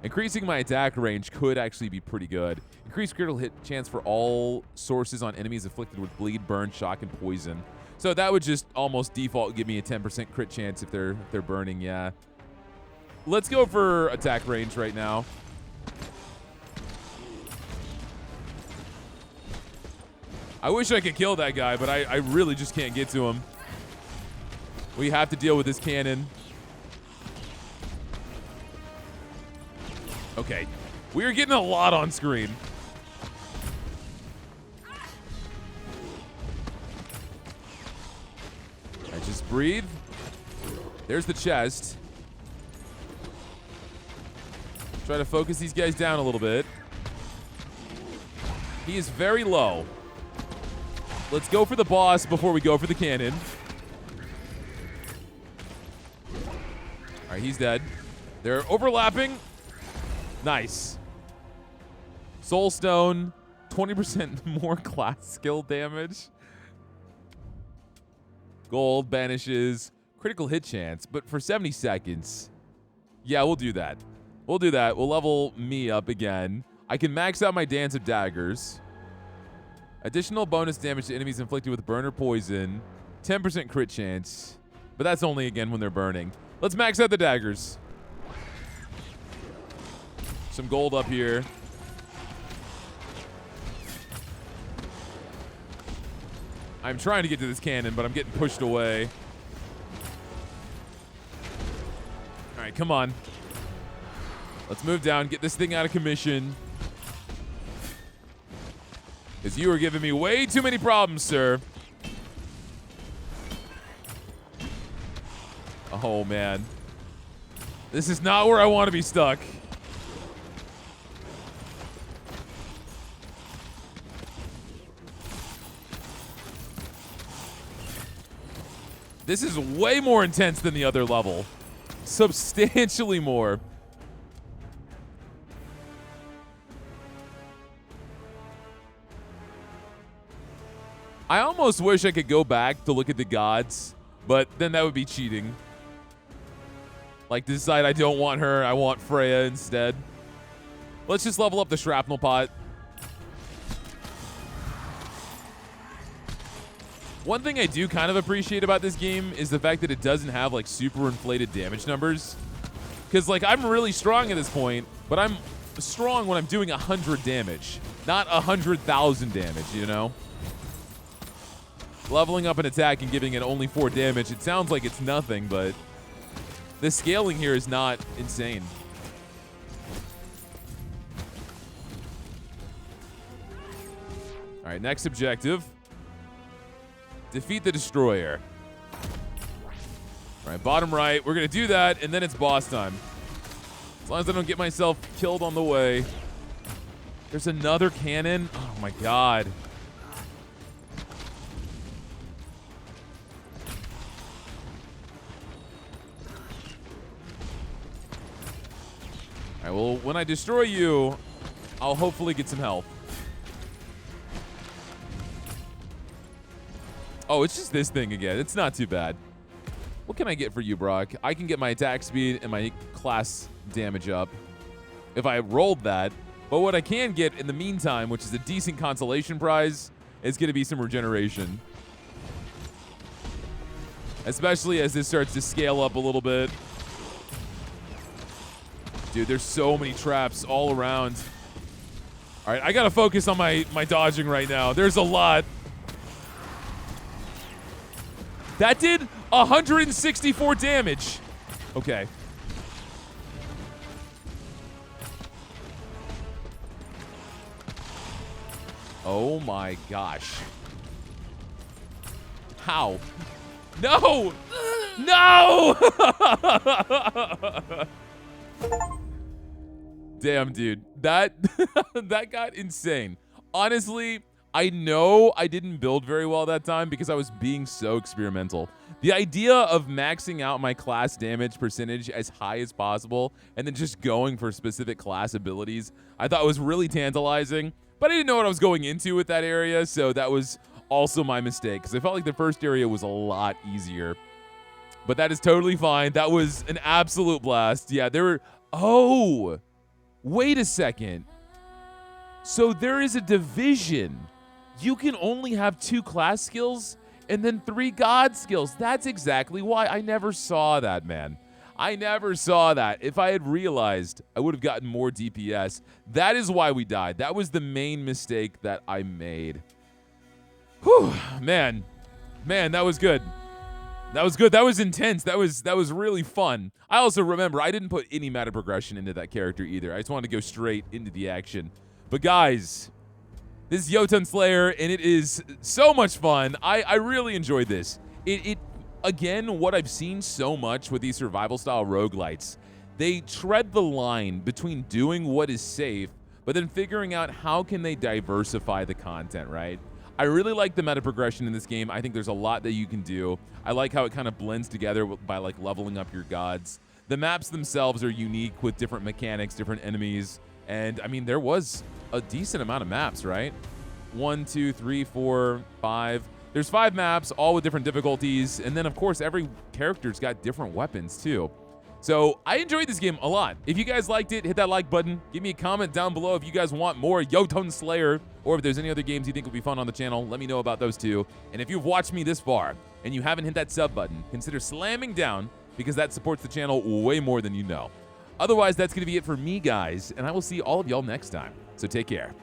[SPEAKER 1] Increasing my attack range could actually be pretty good. Increased critical hit chance for all sources on enemies afflicted with bleed, burn, shock, and poison. So that would just almost default give me a 10% crit chance if they're burning, yeah. Let's go for attack range right now. I wish I could kill that guy, but I really just can't get to him. We have to deal with this cannon. Okay. We are getting a lot on screen. All right, just breathe. There's the chest. Try to focus these guys down a little bit. He is very low. Let's go for the boss before we go for the cannon. All right, he's dead. They're overlapping. Nice. Soul Stone, 20% more class skill damage. Gold banishes critical hit chance, but for 70 seconds. Yeah, we'll do that. We'll do that. We'll level me up again. I can max out my Dance of Daggers. Additional bonus damage to enemies inflicted with burn or poison. 10% crit chance. But that's only, again, when they're burning. Let's max out the daggers. Some gold up here. I'm trying to get to this cannon, but I'm getting pushed away. All right, come on. Let's move down, get this thing out of commission. Because you are giving me way too many problems, sir. Oh, man. This is not where I want to be stuck. This is way more intense than the other level. Substantially more. I almost wish I could go back to look at the gods, but then that would be cheating. Like, decide I don't want her, I want Freya instead. Let's just level up the shrapnel pot. One thing I do kind of appreciate about this game is the fact that it doesn't have, like, super inflated damage numbers. Because, like, I'm really strong at this point, but I'm strong when I'm doing 100 damage, not 100,000 damage, you know? Leveling up an attack and giving it only 4 damage, it sounds like it's nothing, but the scaling here is not insane. All right, next objective. Defeat the Destroyer. All right, bottom right. We're going to do that, and then it's boss time. As long as I don't get myself killed on the way. There's another cannon. Oh, my God. All right, well, when I destroy you, I'll hopefully get some health. Oh, it's just this thing again. It's not too bad. What can I get for you, Brock? I can get my attack speed and my class damage up if I rolled that. But what I can get in the meantime, which is a decent consolation prize, is going to be some regeneration. Especially as this starts to scale up a little bit. Dude, there's so many traps all around. All right, I got to focus on my dodging right now. There's a lot. That did 164 damage. Okay. Oh my gosh. How? No! No! Damn, dude. That that got insane. Honestly, I know I didn't build very well that time because I was being so experimental. The idea of maxing out my class damage percentage as high as possible and then just going for specific class abilities, I thought was really tantalizing, but I didn't know what I was going into with that area, so that was also my mistake because I felt like the first area was a lot easier. But that is totally fine. That was an absolute blast. Yeah, there were... Oh! Wait a second. So there is a division. You can only have 2 class skills and then 3 god skills. That's exactly why. I never saw that, man. I never saw that. If I had realized, I would have gotten more DPS. That is why we died. That was the main mistake that I made. Whew, man. Man, that was good. That was good. That was intense. That was really fun. I also remember I didn't put any meta progression into that character either. I just wanted to go straight into the action. But guys, this is Jotunnslayer, and it is so much fun. I really enjoyed this. It again, what I've seen so much with these survival-style roguelites, they tread the line between doing what is safe, but then figuring out how can they diversify the content, right? I really like the meta progression in this game. I think there's a lot that you can do. I like how it kind of blends together by like leveling up your gods. The maps themselves are unique with different mechanics, different enemies, and I mean, there was a decent amount of maps, right? 1, 2, 3, 4, 5. There's 5 maps, all with different difficulties, and then of course every character's got different weapons too. So I enjoyed this game a lot. If you guys liked it, hit that like button. Give me a comment down below if you guys want more Jotunnslayer, or if there's any other games you think would be fun on the channel. Let me know about those too. And if you've watched me this far and you haven't hit that sub button, consider slamming down because that supports the channel way more than you know. Otherwise, that's going to be it for me, guys, and I will see all of y'all next time. So take care.